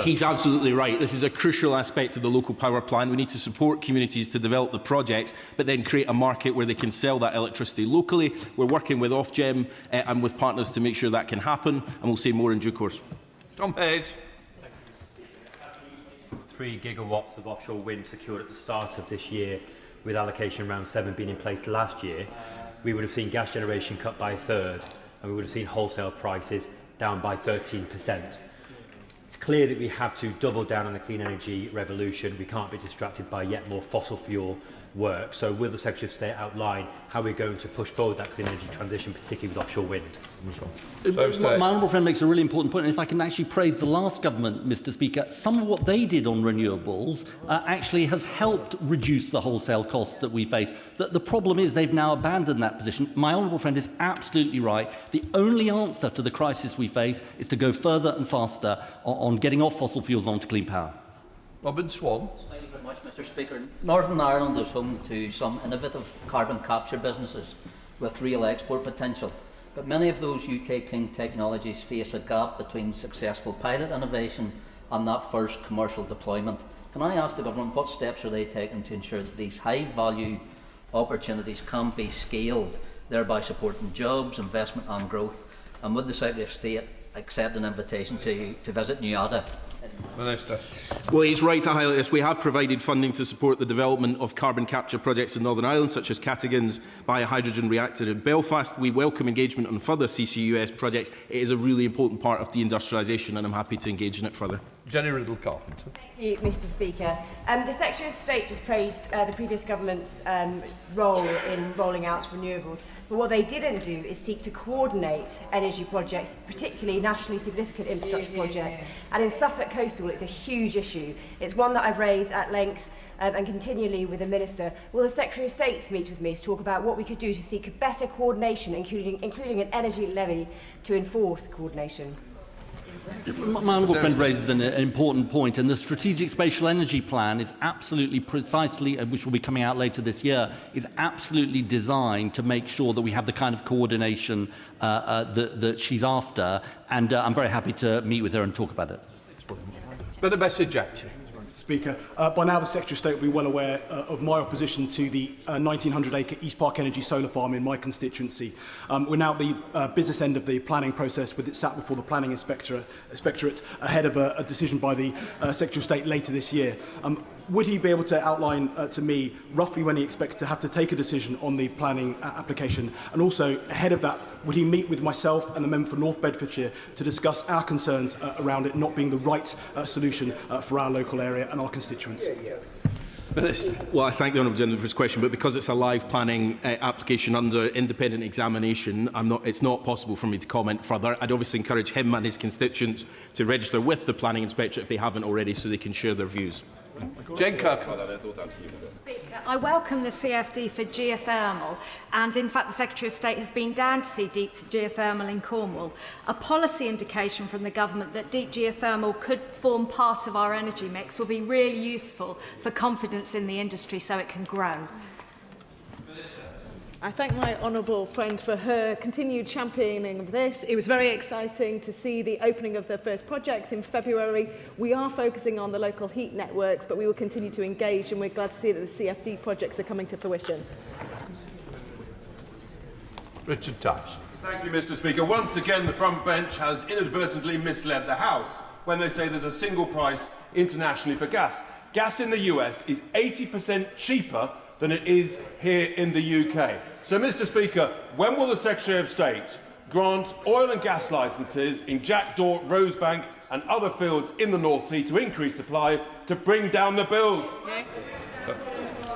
He's absolutely right. This is a crucial aspect of the local power plan. We need to support communities to develop the projects, but then create a market where they can sell that electricity locally. We're working with Ofgem and with partners to make sure that can happen, and we'll say more in due course. Tom Hayes. 3 gigawatts of offshore wind secured at the start of this year, with allocation round 7 being in place last year. We would have seen gas generation cut by a third, and we would have seen wholesale prices down by 13%. It's clear that we have to double down on the clean energy revolution. We can't be distracted by yet more fossil fuel work. So will the Secretary of State outline how we're going to push forward that clean energy transition, particularly with offshore wind? My honourable friend makes a really important point, and if I can actually praise the last government, Mr Speaker, some of what they did on renewables actually has helped reduce the wholesale costs that we face. The problem is they've now abandoned that position. My honourable friend is absolutely right. The only answer to the crisis we face is to go further and faster on getting off fossil fuels onto clean power. Robin Swan. Thank you very much, Mr Speaker. Northern Ireland is home to some innovative carbon capture businesses with real export potential. But many of those UK clean technologies face a gap between successful pilot innovation and that first commercial deployment. Can I ask the Government what steps are they taking to ensure that these high-value opportunities can be scaled, thereby supporting jobs, investment and growth? And would the Secretary of State accept an invitation to visit Newada? Minister. Well, he's right to highlight this. We have provided funding to support the development of carbon capture projects in Northern Ireland, such as Catighan's biohydrogen reactor in Belfast. We welcome engagement on further CCUS projects. It is a really important part of deindustrialisation, and I'm happy to engage in it further. Jenny Riddle-Carpenter. Thank you, Mr Speaker. The Secretary of State just praised the previous government's role in rolling out renewables, but what they didn't do is seek to coordinate energy projects, particularly nationally significant infrastructure projects. And in Suffolk Coastal, it's a huge issue. It's one that I've raised at length and continually with the Minister. Will the Secretary of State meet with me to talk about what we could do to seek better coordination, including an energy levy to enforce coordination? My honourable friend raises an important point, and the Strategic Spatial Energy Plan is absolutely precisely, which will be coming out later this year, is absolutely designed to make sure that we have the kind of coordination that she's after, and I'm very happy to meet with her and talk about it. But a message actually. Speaker, by now the Secretary of State will be well aware of my opposition to the 1,900-acre East Park Energy solar farm in my constituency. We're now at the business end of the planning process, with it sat before the Planning Inspectorate ahead of a decision by the Secretary of State later this year. Would he be able to outline to me roughly when he expects to have to take a decision on the planning application? And also, ahead of that, would he meet with myself and the member for North Bedfordshire to discuss our concerns around it not being the right solution for our local area and our constituents? Well, I thank the Honourable Gentleman for his question, but because it's a live planning application under independent examination, it's not possible for me to comment further. I'd obviously encourage him and his constituents to register with the Planning Inspectorate if they haven't already, so they can share their views. Jen Kirk. I welcome the CFD for geothermal, and in fact the Secretary of State has been down to see deep geothermal in Cornwall. A policy indication from the government that deep geothermal could form part of our energy mix will be really useful for confidence in the industry so it can grow. I thank my honourable friend for her continued championing of this. It was very exciting to see the opening of the first projects in February. We are focusing on the local heat networks, but we will continue to engage, and we're glad to see that the CFD projects are coming to fruition. Richard Tash. Thank you, Mr Speaker. Once again, the front bench has inadvertently misled the House when they say there's a single price internationally for gas. Gas in the US is 80% cheaper than it is here in the UK. So, Mr Speaker, when will the Secretary of State grant oil and gas licences in Jackdaw, Rosebank and other fields in the North Sea to increase supply to bring down the bills?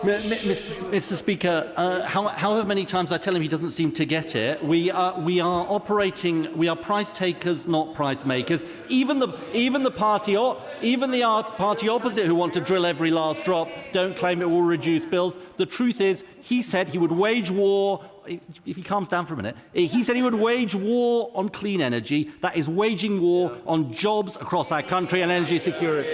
Mr Speaker, however many times I tell him, he doesn't seem to get it. We are price takers, not price makers. Even the party opposite, who want to drill every last drop, don't claim it will reduce bills. The truth is, he said he would wage war. If he calms down for a minute, he said he would wage war on clean energy. That is waging war on jobs across our country and energy security.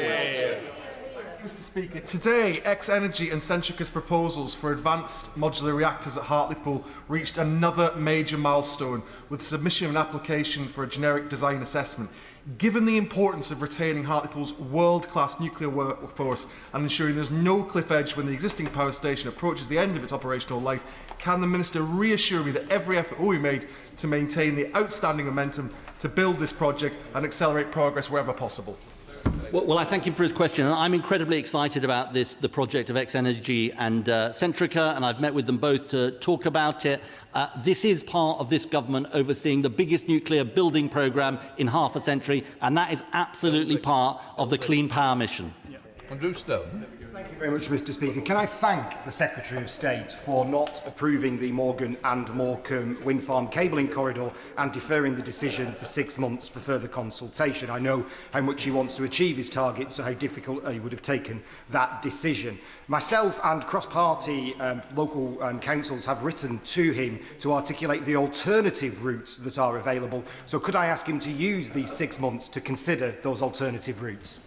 Mr Speaker, today, X-Energy and Centrica's proposals for advanced modular reactors at Hartlepool reached another major milestone with the submission of an application for a generic design assessment. Given the importance of retaining Hartlepool's world-class nuclear workforce and ensuring there's no cliff edge when the existing power station approaches the end of its operational life, can the Minister reassure me that every effort will be made to maintain the outstanding momentum to build this project and accelerate progress wherever possible? Well, I thank him for his question. And I'm incredibly excited about the project of X-Energy and Centrica, and I've met with them both to talk about it. This is part of this government overseeing the biggest nuclear building programme in half a century, and that is absolutely part of the Clean Power mission. Andrew Stone. Thank you very much, Mr. Speaker. Can I thank the Secretary of State for not approving the Morgan and Morecambe wind farm cabling corridor and deferring the decision for 6 months for further consultation? I know how much he wants to achieve his target, so how difficult he would have taken that decision. Myself and cross-party local councils have written to him to articulate the alternative routes that are available. So could I ask him to use these 6 months to consider those alternative routes?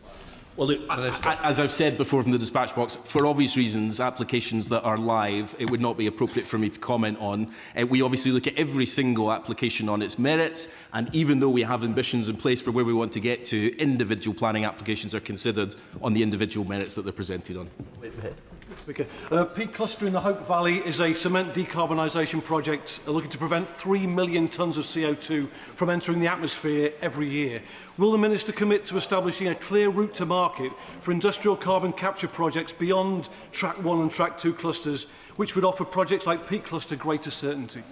Well, look, as I've said before from the dispatch box, for obvious reasons, applications that are live, it would not be appropriate for me to comment on. We obviously look at every single application on its merits, and even though we have ambitions in place for where we want to get to, individual planning applications are considered on the individual merits that they're presented on. Peak Cluster in the Hope Valley is a cement decarbonisation project looking to prevent 3 million tonnes of CO2 from entering the atmosphere every year. Will the Minister commit to establishing a clear route to market for industrial carbon capture projects beyond Track 1 and Track 2 clusters, which would offer projects like Peak Cluster greater certainty?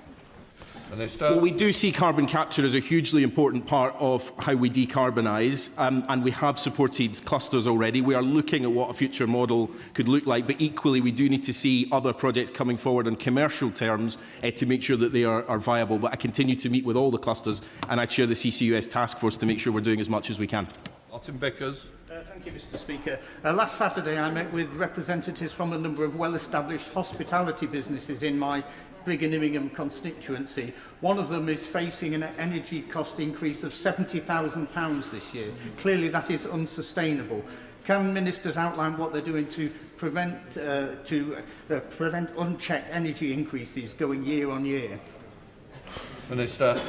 Well, we do see carbon capture as a hugely important part of how we decarbonise, and we have supported clusters already. We are looking at what a future model could look like, but equally we do need to see other projects coming forward on commercial terms to make sure that they are viable. But I continue to meet with all the clusters, and I chair the CCUS task force to make sure we're doing as much as we can. Martin Vickers. Thank you, Mr. Speaker. Last Saturday I met with representatives from a number of well-established hospitality businesses in my Biggin Immingham constituency. One of them is facing an energy cost increase of £70,000 this year. Clearly that is unsustainable. Can ministers outline what they're doing to prevent unchecked energy increases going year on year? Minister.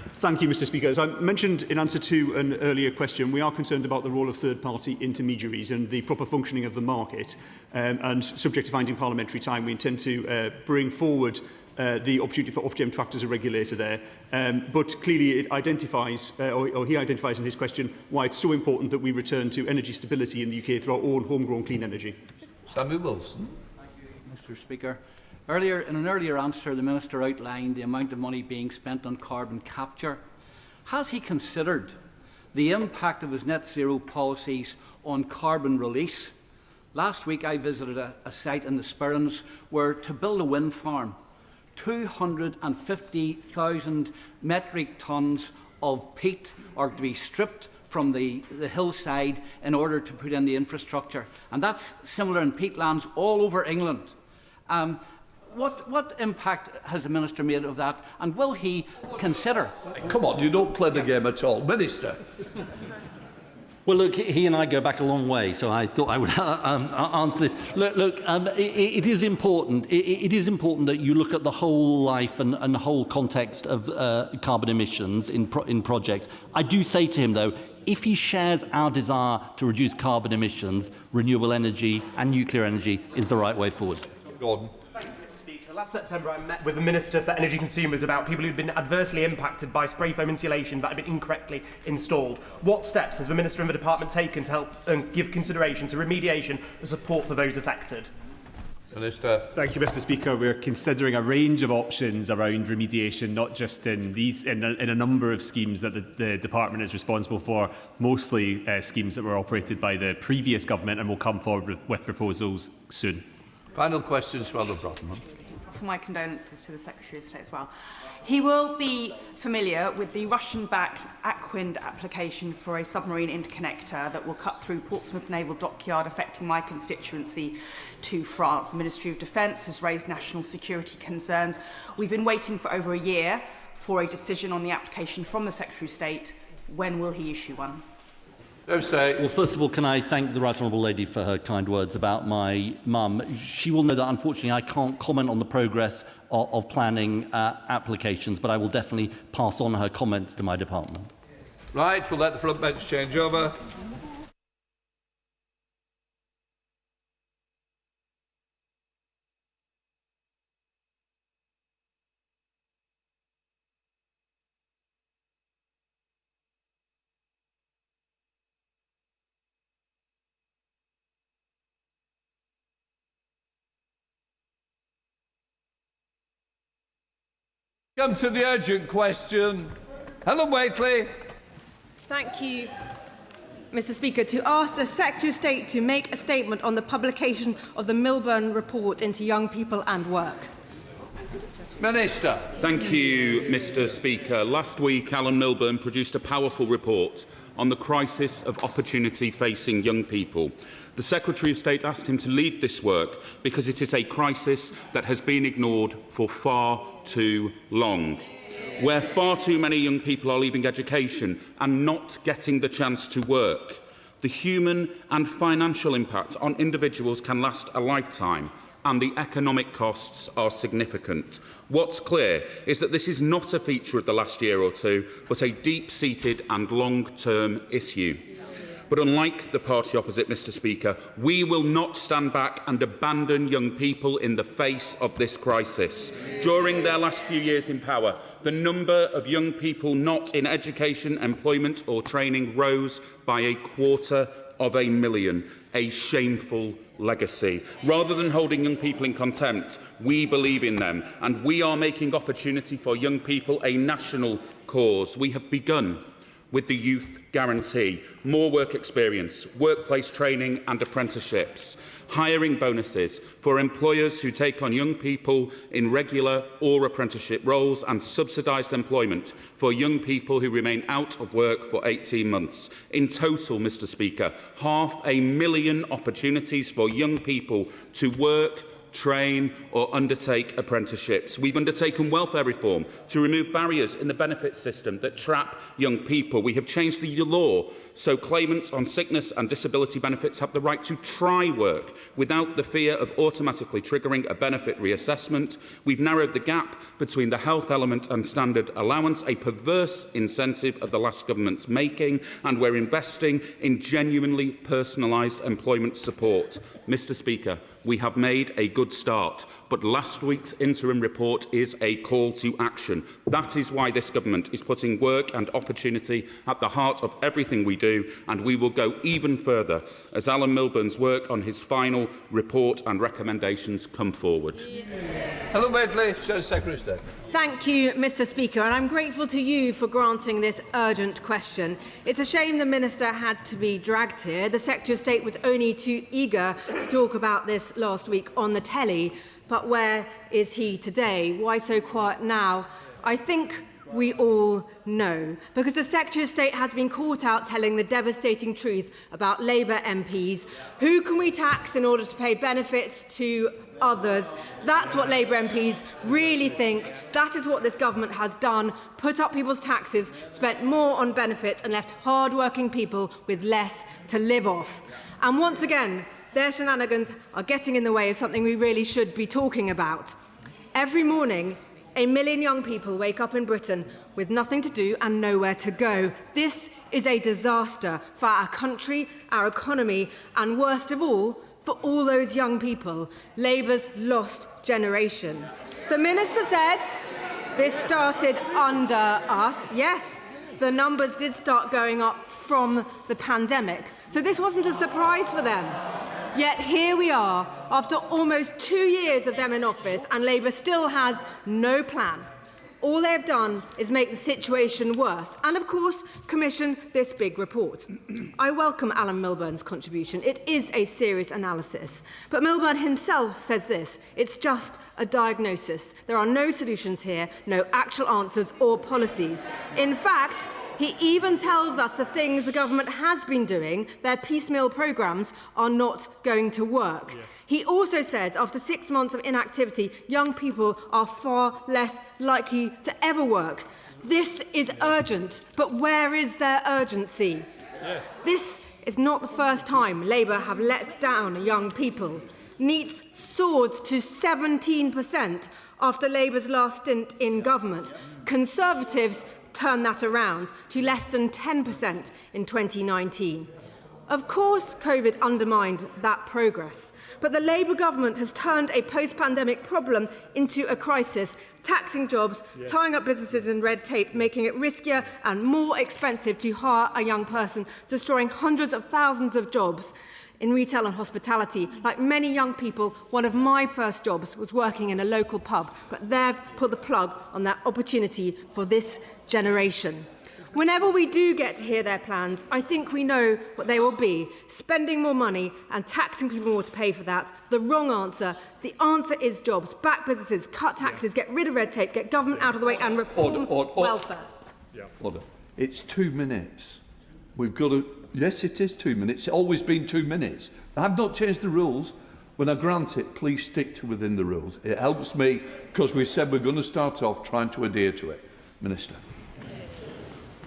Thank you, Mr. Speaker. As I mentioned in answer to an earlier question, we are concerned about the role of third-party intermediaries and the proper functioning of the market. And subject to finding parliamentary time, we intend to bring forward the opportunity for Ofgem to act as a regulator there. But clearly it identifies, or he identifies in his question, why it's so important that we return to energy stability in the UK through our own homegrown clean energy. Samuel Wilson. Thank you, Mr. Speaker. In an earlier answer, the Minister outlined the amount of money being spent on carbon capture. Has he considered the impact of his net zero policies on carbon release? Last week I visited a site in the Spirins where to build a wind farm, 250,000 metric tonnes of peat are to be stripped from the hillside in order to put in the infrastructure. And that's similar in peatlands all over England. What impact has the Minister made of that, and will he consider? Come on, you don't play the game at all. Minister. Well, look, he and I go back a long way, so I thought I would answer this. It is important. It is important that you look at the whole life and the whole context of carbon emissions in projects. I do say to him, though, if he shares our desire to reduce carbon emissions, renewable energy and nuclear energy is the right way forward. Gordon. Last September I met with the Minister for Energy Consumers about people who'd been adversely impacted by spray foam insulation that had been incorrectly installed. What steps has the Minister and the Department taken to help and give consideration to remediation and support for those affected? Minister. Thank you, Mr. Speaker. We're considering a range of options around remediation, not just in a number of schemes that the Department is responsible for, mostly schemes that were operated by the previous government, and will come forward with proposals soon. Final question, Swallow Broughton. For my condolences to the Secretary of State as well. He will be familiar with the Russian-backed Aquind application for a submarine interconnector that will cut through Portsmouth Naval Dockyard, affecting my constituency to France. The Ministry of Defence has raised national security concerns. We've been waiting for over a year for a decision on the application from the Secretary of State. When will he issue one? Well, first of all, can I thank the Right Honourable Lady for her kind words about my mum. She will know that, unfortunately, I can't comment on the progress of planning applications, but I will definitely pass on her comments to my department. Right, we'll let the front bench change over. Come to the urgent question. Helen Waitley. Thank you, Mr. Speaker. To ask the Secretary of State to make a statement on the publication of the Milburn report into young people and work. Minister. Thank you, Mr. Speaker. Last week, Alan Milburn produced a powerful report on the crisis of opportunity facing young people. The Secretary of State asked him to lead this work because it is a crisis that has been ignored for far too long, where far too many young people are leaving education and not getting the chance to work. The human and financial impact on individuals can last a lifetime, and the economic costs are significant. What's clear is that this is not a feature of the last year or two, but a deep-seated and long-term issue. But unlike the party opposite, Mr. Speaker, we will not stand back and abandon young people in the face of this crisis. During their last few years in power, the number of young people not in education, employment or training rose by 250,000, a shameful legacy. Rather than holding young people in contempt, we believe in them, and we are making opportunity for young people a national cause. We have begun with the Youth Guarantee, more work experience, workplace training and apprenticeships, hiring bonuses for employers who take on young people in regular or apprenticeship roles, and subsidised employment for young people who remain out of work for 18 months. In total, Mr. Speaker, 500,000 opportunities for young people to work, train or undertake apprenticeships. We've undertaken welfare reform to remove barriers in the benefits system that trap young people. We have changed the law so claimants on sickness and disability benefits have the right to try work without the fear of automatically triggering a benefit reassessment. We've narrowed the gap between the health element and standard allowance, a perverse incentive of the last government's making, and we're investing in genuinely personalised employment support. Mr. Speaker, we have made a good start, but last week's interim report is a call to action. That is why this government is putting work and opportunity at the heart of everything we do, and we will go even further as Alan Milburn's work on his final report and recommendations come forward. Helen Waitley, Secretary of State. Thank you, Mr. Speaker, and I'm grateful to you for granting this urgent question. It's a shame the Minister had to be dragged here. The Secretary of State was only too eager to talk about this last week on the telly, but where is he today? Why so quiet now? I think we all know, because the Secretary of State has been caught out telling the devastating truth about Labour MPs. Who can we tax in order to pay benefits to others? That's what Labour MPs really think. That is what this government has done: put up people's taxes, spent more on benefits and left hard-working people with less to live off. And once again, their shenanigans are getting in the way of something we really should be talking about. Every morning, 1 million young people wake up in Britain with nothing to do and nowhere to go. This is a disaster for our country, our economy, and worst of all, for all those young people, Labour's lost generation. The Minister said this started under us. Yes, the numbers did start going up from the pandemic, so this wasn't a surprise for them. Yet here we are, after almost 2 years of them in office, and Labour still has no plan. All they have done is make the situation worse and, of course, commission this big report. I welcome Alan Milburn's contribution. It is a serious analysis. But Milburn himself says this: it's just a diagnosis. There are no solutions here, no actual answers or policies. In fact, he even tells us the things the government has been doing, their piecemeal programmes, are not going to work. Yes. He also says after 6 months of inactivity, young people are far less likely to ever work. This is urgent, but where is their urgency? Yes. This is not the first time Labour have let down young people. NEETs soared to 17% after Labour's last stint in government. Conservatives turn that around to less than 10% in 2019. Of course, COVID undermined that progress, but the Labour government has turned a post-pandemic problem into a crisis, taxing jobs, tying up businesses in red tape, making it riskier and more expensive to hire a young person, destroying hundreds of thousands of jobs in retail and hospitality. Like many young people, one of my first jobs was working in a local pub, but they've pulled the plug on that opportunity for this generation. Whenever we do get to hear their plans, I think we know what they will be: spending more money and taxing people more to pay for that. The wrong answer. The answer is jobs, back businesses, cut taxes, get rid of red tape, get government out of the way and reform welfare. Order. It's 2 minutes. We've got to... Yes, it is 2 minutes. It's always been 2 minutes. I've not changed the rules. When I grant it, please stick to within the rules. It helps me because we said we're going to start off trying to adhere to it. Minister.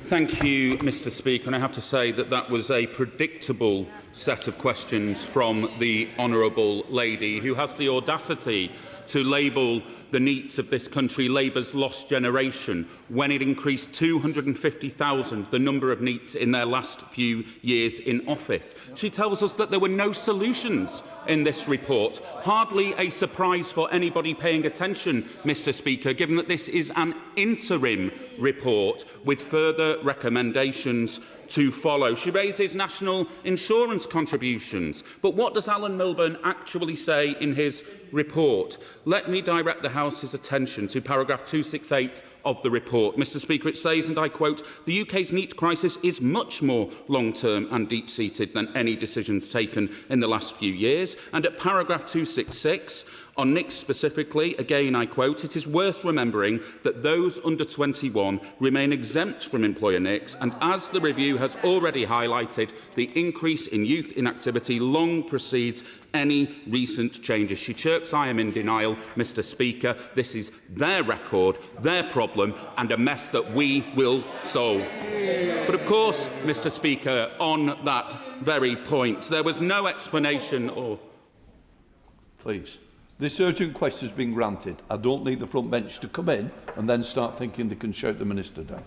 Thank you, Mr. Speaker. And I have to say that that was a predictable set of questions from the honourable lady, who has the audacity to label the NEETs of this country Labour's lost generation, when it increased 250,000 the number of NEETs in their last few years in office. She tells us that there were no solutions in this report. Hardly a surprise for anybody paying attention, Mr. Speaker, given that this is an interim report with further recommendations to follow. She raises national insurance contributions. But what does Alan Milburn actually say in his report? Let me direct the House's attention to paragraph 268 of the report. Mr. Speaker, it says, and I quote, "The UK's NEET crisis is much more long-term and deep-seated than any decisions taken in the last few years." And at paragraph 266, on NICs specifically, again I quote, "It is worth remembering that those under 21 remain exempt from employer NICs, and as the review has already highlighted, the increase in youth inactivity long precedes any recent changes." She chirps, "I am in denial, Mr. Speaker. This is their record, their problem, and a mess that we will solve." But of course, Mr. Speaker, on that very point, there was no explanation or... Please. This urgent question has been granted. I don't need the front bench to come in and then start thinking they can shout the minister down.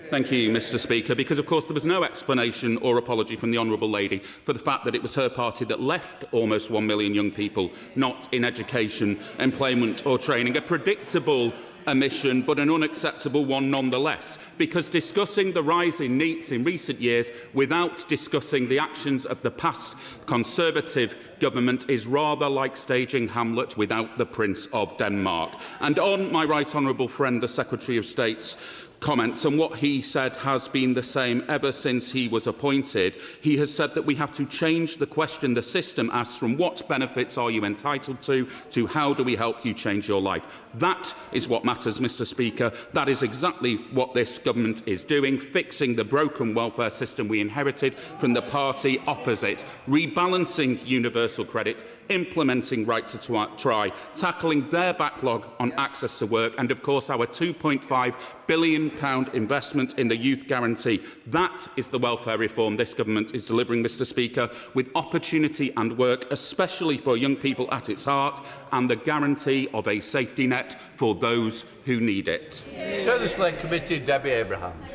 Thank you, Mr. Speaker, because of course there was no explanation or apology from the honourable lady for the fact that it was her party that left almost 1 million young people not in education, employment or training. A predictable omission, but an unacceptable one nonetheless, because discussing the rise in NEETs in recent years without discussing the actions of the past Conservative government is rather like staging Hamlet without the Prince of Denmark. And on my right honourable friend, the Secretary of State's comments, and what he said has been the same ever since he was appointed. He has said that we have to change the question the system asks from what benefits are you entitled to how do we help you change your life. That is what matters, Mr. Speaker. That is exactly what this government is doing, fixing the broken welfare system we inherited from the party opposite, rebalancing universal credit, implementing right to try, tackling their backlog on access to work, and of course our £2.5 billion investment in the youth guarantee. That is the welfare reform this government is delivering, Mr. Speaker, with opportunity and work, especially for young people at its heart, and the guarantee of a safety net for those who need it. Chair of the Select Committee, Debbie Abrahams.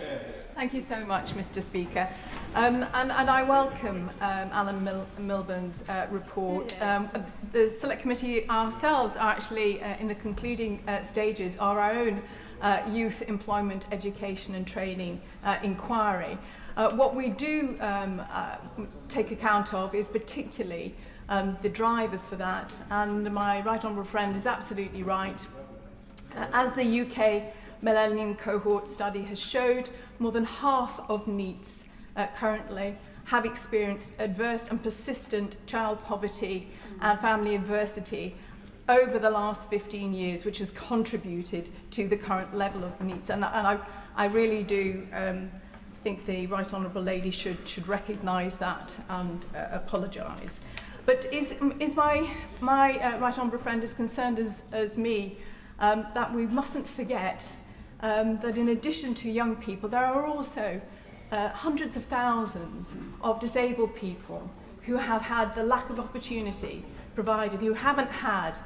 Thank you so much, Mr. Speaker. And I welcome Alan Milburn's report. The Select Committee ourselves are actually in the concluding stages of our own youth employment, education and training inquiry. What we do take account of is particularly the drivers for that, and my right honourable friend is absolutely right. As the UK Millennium Cohort study has showed, more than half of NEETs currently have experienced adverse and persistent child poverty and family adversity over the last 15 years, which has contributed to the current level of NEETs. And I really do think the Right Honourable Lady should recognise that and apologise. But is my Right Honourable friend as concerned as me that we mustn't forget that in addition to young people, there are also hundreds of thousands of disabled people who have had the lack of opportunity provided, who haven't had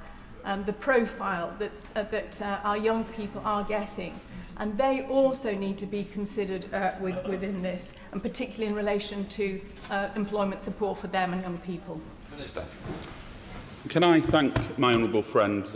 the profile that our young people are getting. and they also need to be considered within this, and particularly in relation to employment support for them and young people. Minister. Can I thank my honourable friend,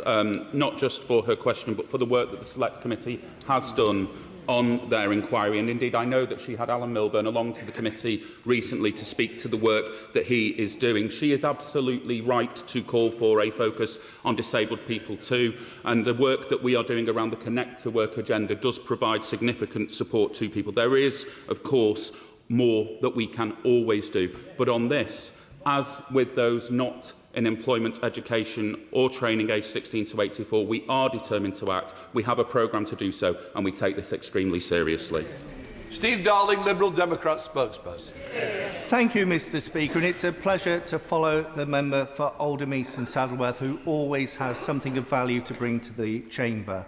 not just for her question, but for the work that the Select Committee has done on their inquiry. And indeed, I know that she had Alan Milburn along to the committee recently to speak to the work that he is doing. She is absolutely right to call for a focus on disabled people too. And the work that we are doing around the Connect to Work agenda does provide significant support to people. There is, of course, more that we can always do. But on this, as with those not in employment, education or training aged 16 to 84, we are determined to act. We have a programme to do so, and we take this extremely seriously. Steve Darling, Liberal Democrat spokesperson. Thank you, Mr Speaker, and it's a pleasure to follow the member for Oldham East and Saddleworth, who always has something of value to bring to the chamber.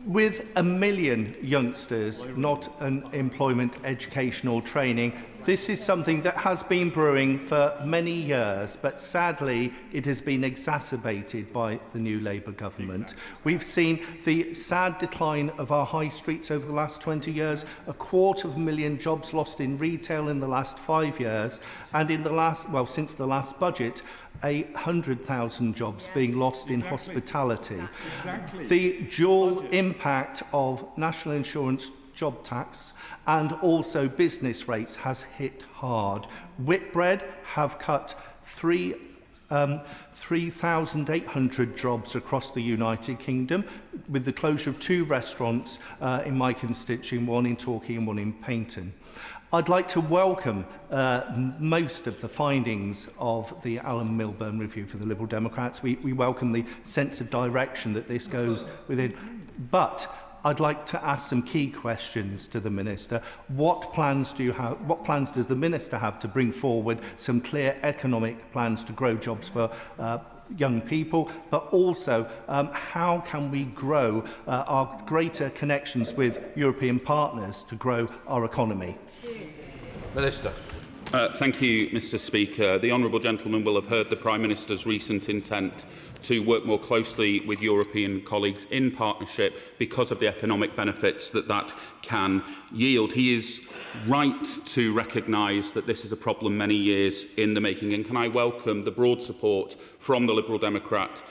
With 1 million youngsters not in employment, education or training, this is something that has been brewing for many years, but sadly it has been exacerbated by the new Labour government. We've seen the sad decline of our high streets over the last 20 years, 250,000 jobs lost in retail in the last 5 years, and in the last, well, since the last budget, 100,000 jobs being lost in hospitality. The dual impact of national insurance job tax and also business rates has hit hard. Whitbread have cut 3,800 jobs across the United Kingdom, with the closure of 2 restaurants in my constituency, one in Torquay and one in Paignton. I'd like to welcome most of the findings of the Alan Milburn review for the Liberal Democrats. We welcome the sense of direction that this goes within. But I'd like to ask some key questions to the Minister. What plans do you have? What plans does the Minister have to bring forward some clear economic plans to grow jobs for young people, but also how can we grow our greater connections with European partners to grow our economy? Minister. Thank you, Mr Speaker. The honourable gentleman will have heard the Prime Minister's recent intent to work more closely with European colleagues in partnership because of the economic benefits that that can yield. He is right to recognise that this is a problem many years in the making, and can I welcome the broad support from the Liberal Democrat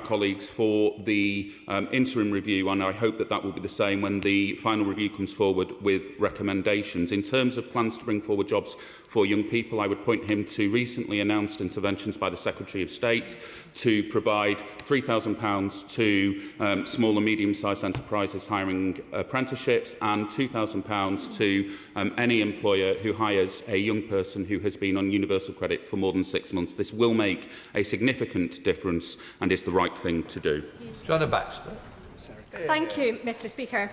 colleagues for the interim review, and I hope that that will be the same when the final review comes forward with recommendations. In terms of plans to bring forward jobs for young people, I would point him to recently announced interventions by the Secretary of State to provide £3,000 to small and medium-sized enterprises hiring apprenticeships, and £2,000 to any employer who hires a young person who has been on universal credit for more than 6 months. This will make a significant difference and is the right thing to do. Joanna Baxter. Thank you, Mr Speaker.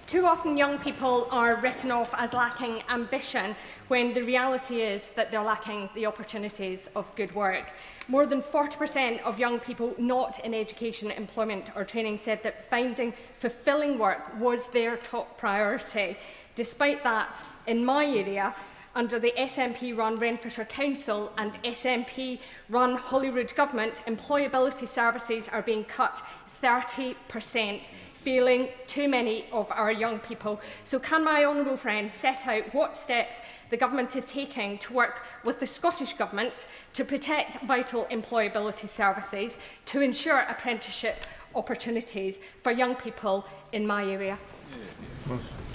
Too often young people are written off as lacking ambition when the reality is that they're lacking the opportunities of good work. More than 40% of young people not in education, employment or training said that finding fulfilling work was their top priority. Despite that, in my area, under the SNP-run Renfrewshire Council and SNP-run Holyrood Government, employability services are being cut 30%, failing too many of our young people. So can my honourable friend set out what steps the Government is taking to work with the Scottish Government to protect vital employability services, to ensure apprenticeship opportunities for young people in my area?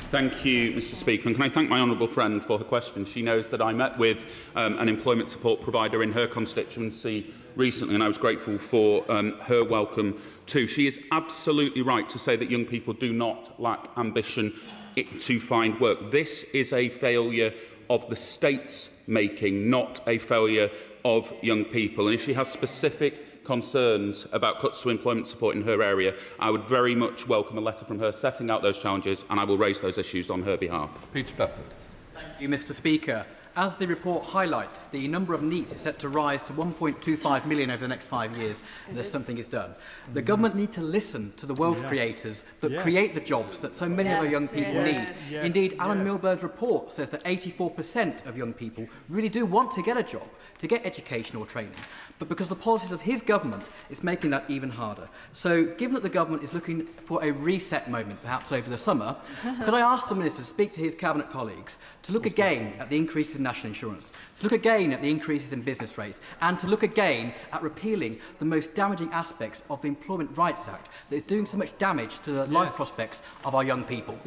Thank you, Mr Speaker. And can I thank my honourable friend for her question. She knows that I met with an employment support provider in her constituency recently, and I was grateful for her welcome too. She is absolutely right to say that young people do not lack ambition to find work. This is a failure of the state's making, not a failure of young people. And if she has specific concerns about cuts to employment support in her area, I would very much welcome a letter from her setting out those challenges, and I will raise those issues on her behalf. Peter Pepford. Thank you, Mr Speaker. as the report highlights, the number of NEETs is set to rise to 1.25 million over the next 5 years unless something is done. The government need to listen to the wealth creators that create the jobs that so many of our young people need. Indeed, Alan Milburn's report says that 84% of young people really do want to get a job, to get education or training. But because the policies of his government, it's making that even harder. So, given that the government is looking for a reset moment, perhaps over the summer, could I ask the Minister to speak to his Cabinet colleagues to look again at the increases in national insurance, to look again at the increases in business rates, and to look again at repealing the most damaging aspects of the Employment Rights Act that is doing so much damage to the life prospects of our young people?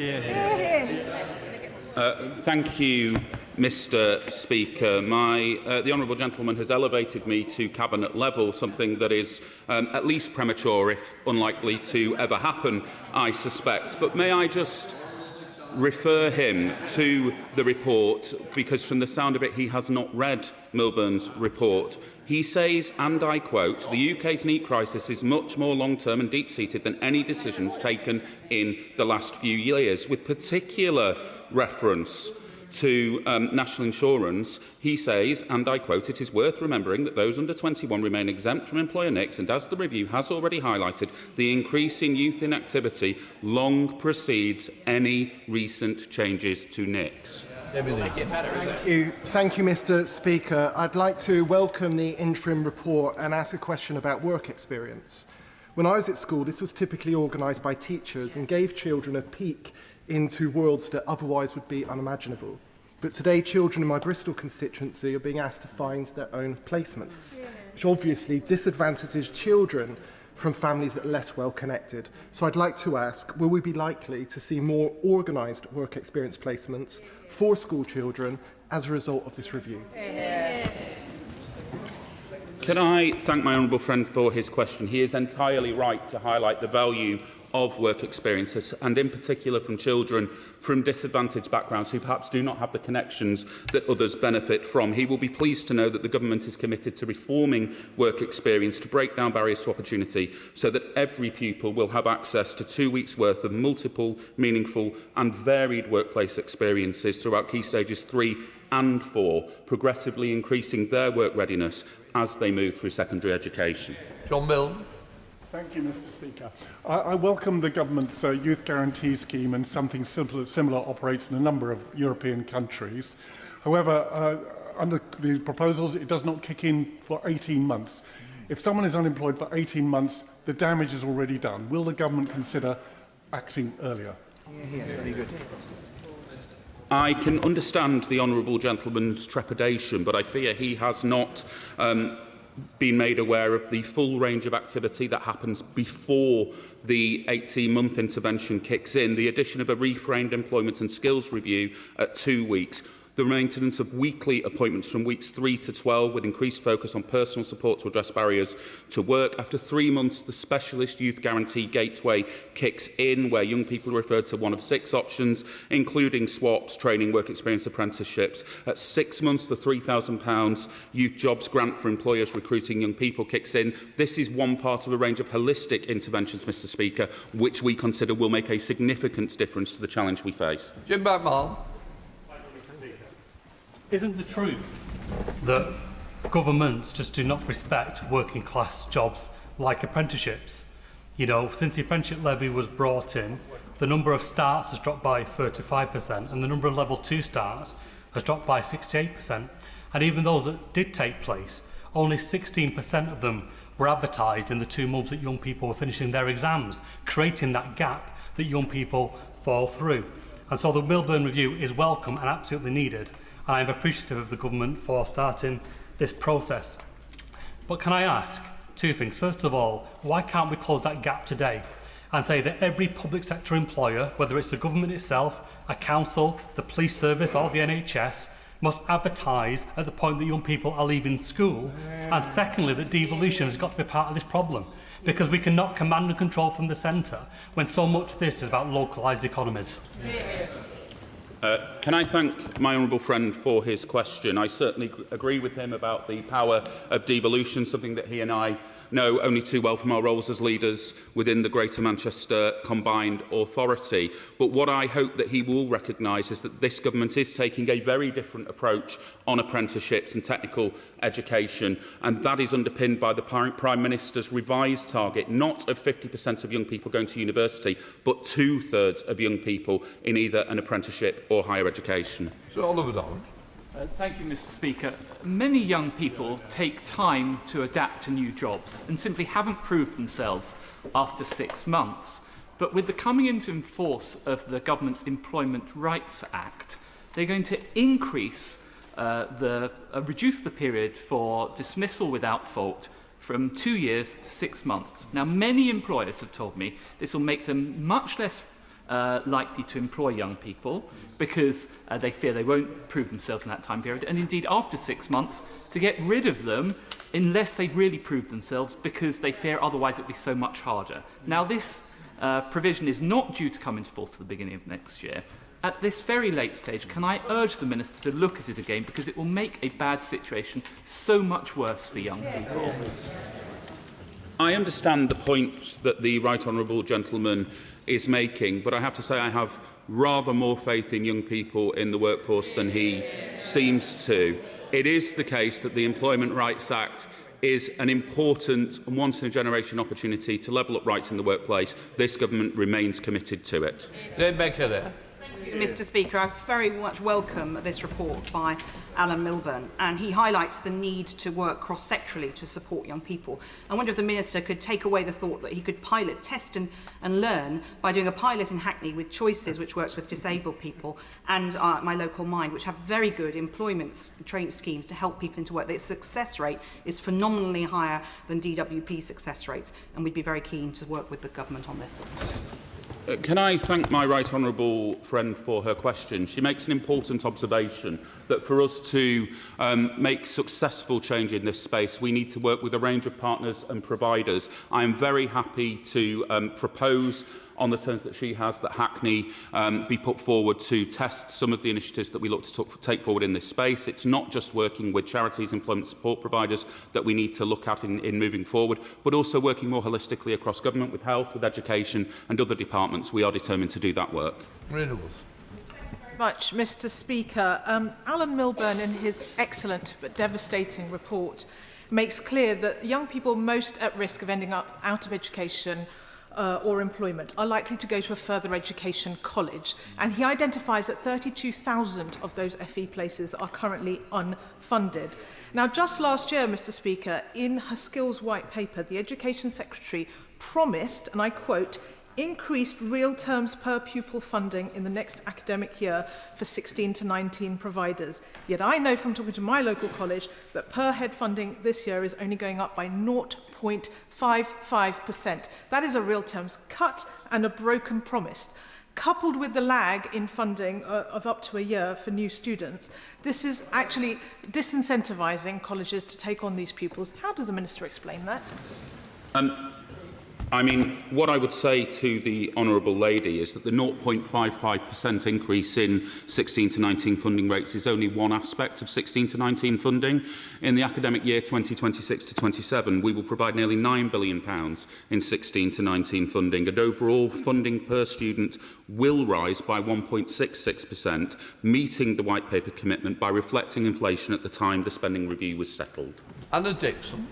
Thank you, Mr. Speaker. The honourable gentleman has elevated me to Cabinet level, something that is at least premature, if unlikely to ever happen, I suspect. But may I just refer him to the report, because from the sound of it, he has not read Milburn's report. He says, and I quote, "The UK's NEET crisis is much more long-term and deep-seated than any decisions taken in the last few years," with particular reference to national insurance. He says, and I quote, "It is worth remembering that those under 21 remain exempt from employer NICs, and as the review has already highlighted, the increase in youth inactivity long precedes any recent changes to NICs." Thank you, Mr. Speaker. I'd like to welcome the interim report and ask a question about work experience. When I was at school, this was typically organised by teachers and gave children a peek into worlds that otherwise would be unimaginable. But today, children in my Bristol constituency are being asked to find their own placements, which obviously disadvantages children from families that are less well connected. So I'd like to ask, will we be likely to see more organised work experience placements for school children as a result of this review? Can I thank my honourable friend for his question? He is entirely right to highlight the value of work experiences, and in particular from children from disadvantaged backgrounds who perhaps do not have the connections that others benefit from. He will be pleased to know that the government is committed to reforming work experience to break down barriers to opportunity so that every pupil will have access to 2 weeks' worth of multiple, meaningful and varied workplace experiences throughout Key Stages 3 and 4, progressively increasing their work readiness as they move through secondary education. John Milne. Thank you, Mr. Speaker. I welcome the government's youth guarantee scheme, and something similar operates in a number of European countries. However, under the proposals, it does not kick in for 18 months. If someone is unemployed for 18 months, the damage is already done. Will the government consider acting earlier? Very good. I can understand the honourable gentleman's trepidation, but I fear he has not been made aware of the full range of activity that happens before the 18-month intervention kicks in. The addition of a reframed employment and skills review at 2 weeks, the maintenance of weekly appointments from weeks 3 to 12 with increased focus on personal support to address barriers to work. After 3 months, the Specialist Youth Guarantee Gateway kicks in, where young people are referred to one of 6 options, including swaps, training, work experience, apprenticeships. At 6 months, the £3,000 Youth Jobs Grant for employers recruiting young people kicks in. This is one part of a range of holistic interventions, Mr. Speaker, which we consider will make a significant difference to the challenge we face. Jim Backman. Isn't the truth that governments just do not respect working class jobs like apprenticeships? You know, since the apprenticeship levy was brought in, the number of starts has dropped by 35% and the number of level 2 starts has dropped by 68%. And even those that did take place, only 16% of them were advertised in the 2 months that young people were finishing their exams, creating that gap that young people fall through. And so the Milburn review is welcome and absolutely needed. I am appreciative of the government for starting this process. But can I ask 2 things? First of all, why can't we close that gap today and say that every public sector employer, whether it's the government itself, a council, the police service or the NHS, must advertise at the point that young people are leaving school? And secondly, that devolution has got to be part of this problem, because we cannot command and control from the centre when so much of this is about localised economies. Can I thank my honourable friend for his question? I certainly agree with him about the power of devolution, something that he and I know only too well from our roles as leaders within the Greater Manchester Combined Authority. But what I hope that he will recognise is that this government is taking a very different approach on apprenticeships and technical education, and that is underpinned by the Prime Minister's revised target, not of 50% of young people going to university, but 2/3 of young people in either an apprenticeship or higher education. So Oliver Down. Thank you, Mr. Speaker. Many young people take time to adapt to new jobs and simply haven't proved themselves after 6 months. But with the coming into force of the government's Employment Rights Act, they're going to reduce the period for dismissal without fault from 2 years to 6 months. Now, many employers have told me this will make them much less likely to employ young people because they fear they won't prove themselves in that time period, and indeed after 6 months to get rid of them unless they really prove themselves because they fear otherwise it will be so much harder. Now, this provision is not due to come into force at the beginning of next year. At this very late stage, can I urge the Minister to look at it again, because it will make a bad situation so much worse for young people. I understand the point that the right honourable gentleman is making, but I have to say I have rather more faith in young people in the workforce than he seems to. It is the case that the Employment Rights Act is an important once-in-a-generation opportunity to level up rights in the workplace. This government remains committed to it. Mr. Speaker, I very much welcome this report by Alan Milburn, and he highlights the need to work cross-sectorally to support young people. I wonder if the Minister could take away the thought that he could pilot, test and learn by doing a pilot in Hackney with Choices, which works with disabled people, and my local Mind, which have very good employment training schemes to help people into work. The success rate is phenomenally higher than DWP success rates, and we'd be very keen to work with the government on this. Can I thank my right honourable friend for her question? She makes an important observation that for us to make successful change in this space, we need to work with a range of partners and providers. I am very happy to propose on the terms that she has, that Hackney be put forward to test some of the initiatives that we look to take forward in this space. It's not just working with charities, employment support providers that we need to look at in moving forward, but also working more holistically across government with health, with education and other departments. We are determined to do that work. Much, Mr. Speaker. Alan Milburn, in his excellent but devastating report, makes clear that young people most at risk of ending up out of education or employment are likely to go to a further education college, and he identifies that 32,000 of those FE places are currently unfunded. Now, just last year, Mr. Speaker, in her skills white paper, the Education Secretary promised, and I quote, increased real terms per pupil funding in the next academic year for 16 to 19 providers. Yet I know from talking to my local college that per head funding this year is only going up by 0.55%. That is a real terms cut and a broken promise. Coupled with the lag in funding of up to a year for new students, this is actually disincentivising colleges to take on these pupils. How does the Minister explain that? I mean, what I would say to the honourable lady is that the 0.55% increase in 16 to 19 funding rates is only one aspect of 16 to 19 funding. In the academic year 2026 to 27, we will provide nearly £9 billion in 16 to 19 funding, and overall funding per student will rise by 1.66%, meeting the White Paper commitment by reflecting inflation at the time the spending review was settled. Anna Dixon.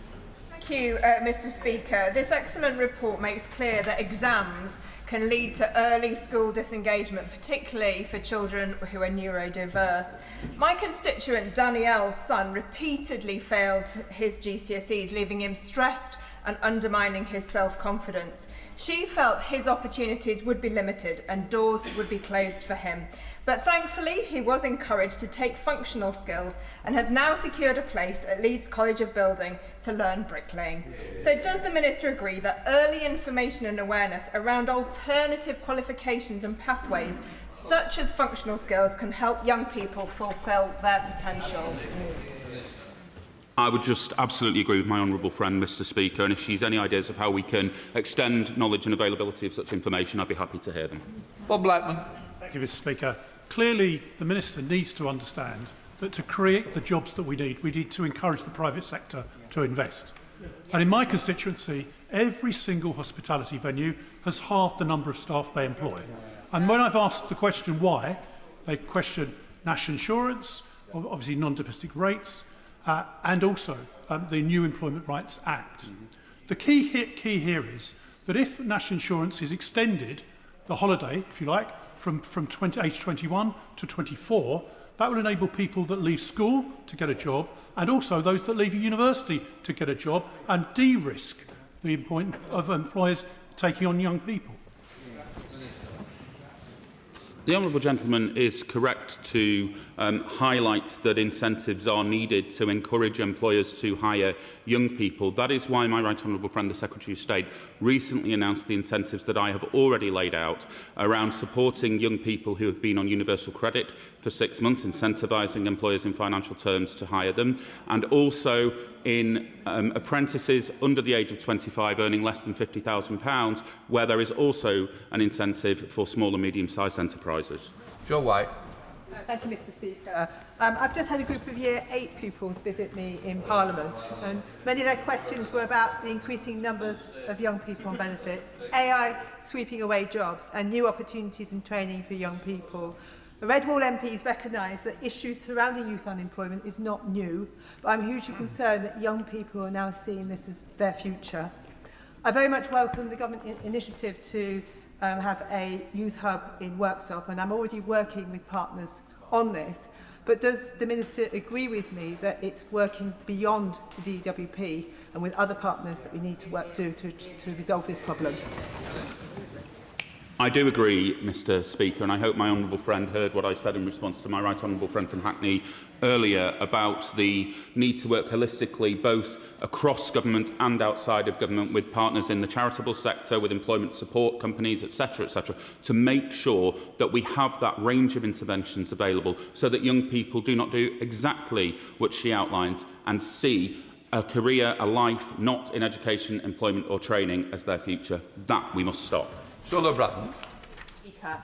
Thank you, Mr. Speaker. This excellent report makes clear that exams can lead to early school disengagement, particularly for children who are neurodiverse. My constituent Danielle's son repeatedly failed his GCSEs, leaving him stressed and undermining his self-confidence. She felt his opportunities would be limited and doors would be closed for him. But thankfully, he was encouraged to take functional skills and has now secured a place at Leeds College of Building to learn bricklaying. So does the Minister agree that early information and awareness around alternative qualifications and pathways, such as functional skills, can help young people fulfil their potential? I would just absolutely agree with my honourable friend, Mr. Speaker, and if she's any ideas of how we can extend knowledge and availability of such information, I'd be happy to hear them. Bob Blackman. Thank you, Mr. Speaker. Clearly, the Minister needs to understand that to create the jobs that we need to encourage the private sector to invest. And in my constituency, every single hospitality venue has halved the number of staff they employ. And when I've asked the question why, they question national insurance, obviously non-domestic rates, and also the new Employment Rights Act. The key here is that if national insurance is extended, the holiday, if you like, from age 21 to 24, that will enable people that leave school to get a job, and also those that leave university to get a job, and de-risk the point of employers taking on young people. The honourable gentleman is correct to highlight that incentives are needed to encourage employers to hire young people. That is why my right honourable friend, the Secretary of State, recently announced the incentives that I have already laid out around supporting young people who have been on universal credit for 6 months, incentivising employers in financial terms to hire them, and also in apprentices under the age of 25 earning less than £50,000, where there is also an incentive for small and medium-sized enterprises. Joe White. Thank you, Mr. Speaker. I've just had a group of Year 8 pupils visit me in Parliament, and many of their questions were about the increasing numbers of young people on benefits, AI sweeping away jobs, and new opportunities and training for young people. The Red Wall MPs recognise that issues surrounding youth unemployment is not new, but I'm hugely concerned that young people are now seeing this as their future. I very much welcome the government initiative to have a youth hub in Worksop, and I'm already working with partners on this. But does the Minister agree with me that it's working beyond the DWP and with other partners that we need to do to resolve this problem? I do agree, Mr. Speaker, and I hope my honourable friend heard what I said in response to my right honourable friend from Hackney earlier about the need to work holistically both across government and outside of government with partners in the charitable sector, with employment support companies, etc., to make sure that we have that range of interventions available so that young people do not do exactly what she outlines and see a career, a life, not in education, employment or training as their future. That we must stop. Solo Bratton. Speaker,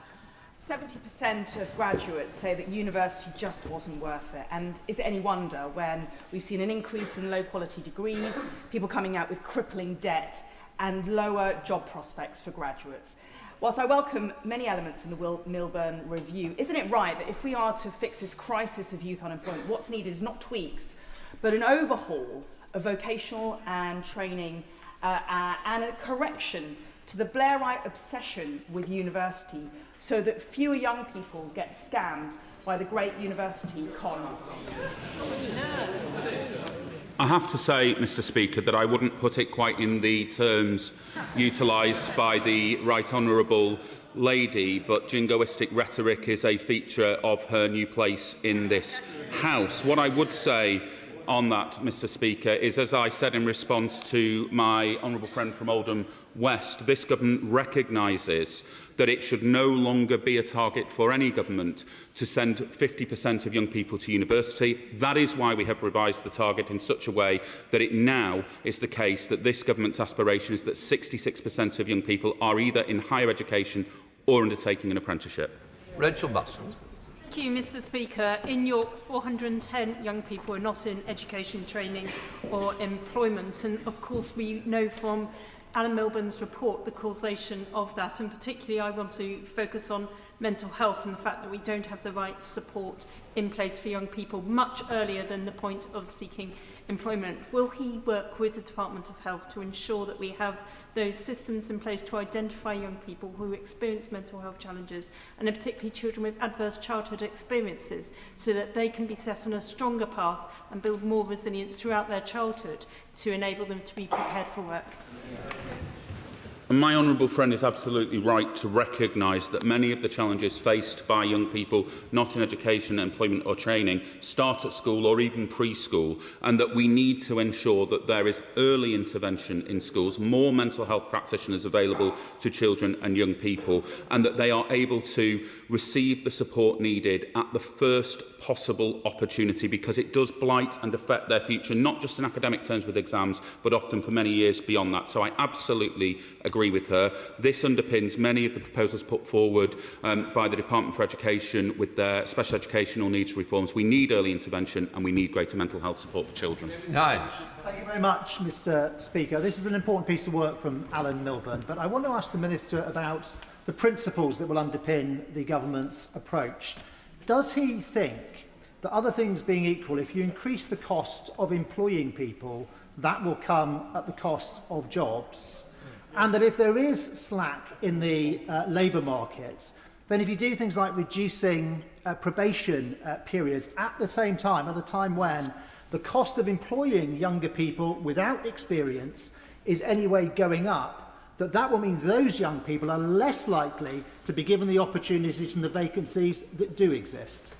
70% of graduates say that university just wasn't worth it. And is it any wonder when we've seen an increase in low-quality degrees, people coming out with crippling debt and lower job prospects for graduates? Whilst I welcome many elements in the Milburn review, isn't it right that if we are to fix this crisis of youth unemployment, what's needed is not tweaks, but an overhaul of vocational and training and a correction to the Blairite obsession with university so that fewer young people get scammed by the great university con? I have to say, Mr. Speaker, that I wouldn't put it quite in the terms utilised by the right honourable lady, but jingoistic rhetoric is a feature of her new place in this House. What I would say on that, Mr. Speaker, is, as I said in response to my honourable friend from Oldham West, this government recognises that it should no longer be a target for any government to send 50% of young people to university. That is why we have revised the target in such a way that it now is the case that this government's aspiration is that 66% of young people are either in higher education or undertaking an apprenticeship. Rachel Busson. Thank you, Mr. Speaker. In York, 410 young people are not in education, training or employment. And of course, we know from Alan Milburn's report the causation of that. And particularly, I want to focus on mental health and the fact that we don't have the right support in place for young people much earlier than the point of seeking employment. Will he work with the Department of Health to ensure that we have those systems in place to identify young people who experience mental health challenges, and particularly children with adverse childhood experiences, so that they can be set on a stronger path and build more resilience throughout their childhood to enable them to be prepared for work? And my honourable friend is absolutely right to recognise that many of the challenges faced by young people not in education, employment or training start at school or even preschool, and that we need to ensure that there is early intervention in schools, more mental health practitioners available to children and young people, and that they are able to receive the support needed at the first possible opportunity, because it does blight and affect their future, not just in academic terms with exams, but often for many years beyond that. So I absolutely agree agree with her. This underpins many of the proposals put forward by the Department for Education with their special educational needs reforms. We need early intervention and we need greater mental health support for children. Nigel. Thank you very much, Mr. Speaker. This is an important piece of work from Alan Milburn, but I want to ask the Minister about the principles that will underpin the government's approach. Does he think that, other things being equal, if you increase the cost of employing people, that will come at the cost of jobs? And that if there is slack in the labour market, then if you do things like reducing probation periods at the same time, at a time when the cost of employing younger people without experience is anyway going up, that will mean those young people are less likely to be given the opportunities and the vacancies that do exist.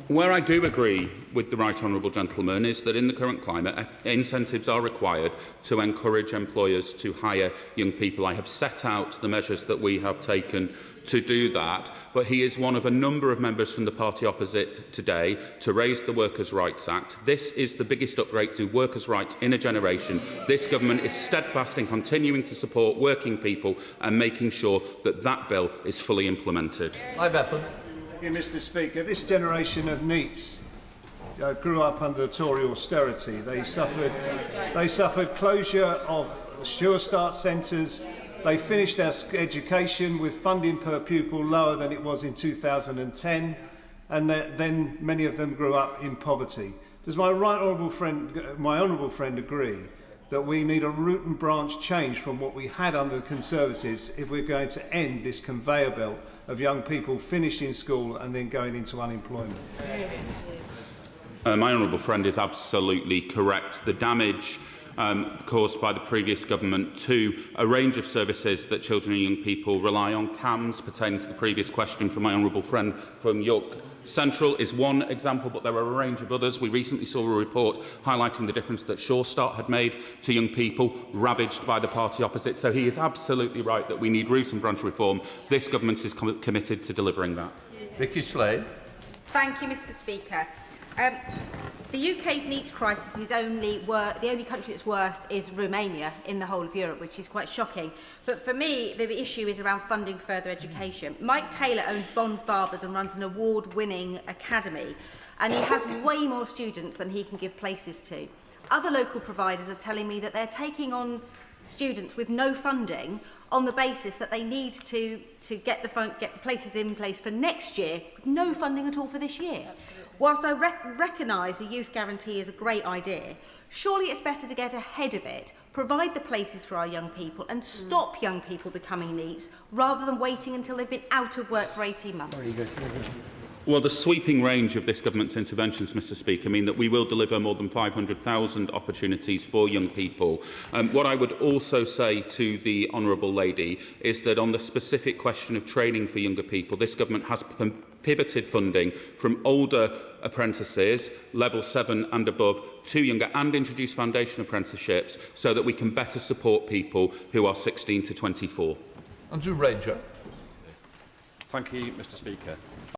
Where I do agree with the right honourable gentleman is that in the current climate, incentives are required to encourage employers to hire young people. I have set out the measures that we have taken to do that, but he is one of a number of members from the party opposite today to raise the Workers' Rights Act. This is the biggest upgrade to workers' rights in a generation. This government is steadfast in continuing to support working people and making sure that that bill is fully implemented. Thank you, Mr. Speaker. This generation of NEETs grew up under Tory austerity. They suffered closure of Sure Start centres. They finished their education with funding per pupil lower than it was in 2010, and then many of them grew up in poverty. Does my honourable friend agree that we need a root and branch change from what we had under the Conservatives if we're going to end this conveyor belt of young people finishing school and then going into unemployment? My honourable friend is absolutely correct. The damage caused by the previous government to a range of services that children and young people rely on, CAMS, pertaining to the previous question from my honourable friend from York Central, is one example, but there are a range of others. We recently saw a report highlighting the difference that Sure Start had made to young people ravaged by the party opposite. So he is absolutely right that we need root and branch reform. This government is committed to delivering that. Vicky Slade. Thank you, Mr. Speaker. The UK's NEET crisis is the only country that's worse is Romania in the whole of Europe, which is quite shocking. But for me, the issue is around funding further education. Mike Taylor owns Bond's Barbers and runs an award-winning academy, and he has way more students than he can give places to. Other local providers are telling me that they're taking on students with no funding on the basis that they need to get the places in place for next year, with no funding at all for this year. Absolutely. Whilst I recognise the youth guarantee is a great idea, surely it's better to get ahead of it, provide the places for our young people and stop young people becoming NEETs rather than waiting until they've been out of work for 18 months. Very good. Well, the sweeping range of this government's interventions, Mr. Speaker, mean that we will deliver more than 500,000 opportunities for young people. What I would also say to the honourable lady is that on the specific question of training for younger people, this government has pivoted funding from older apprentices, level 7 and above, to younger, and introduced foundation apprenticeships so that we can better support people who are 16 to 24. Andrew Ranger. Thank you, Mr. Speaker.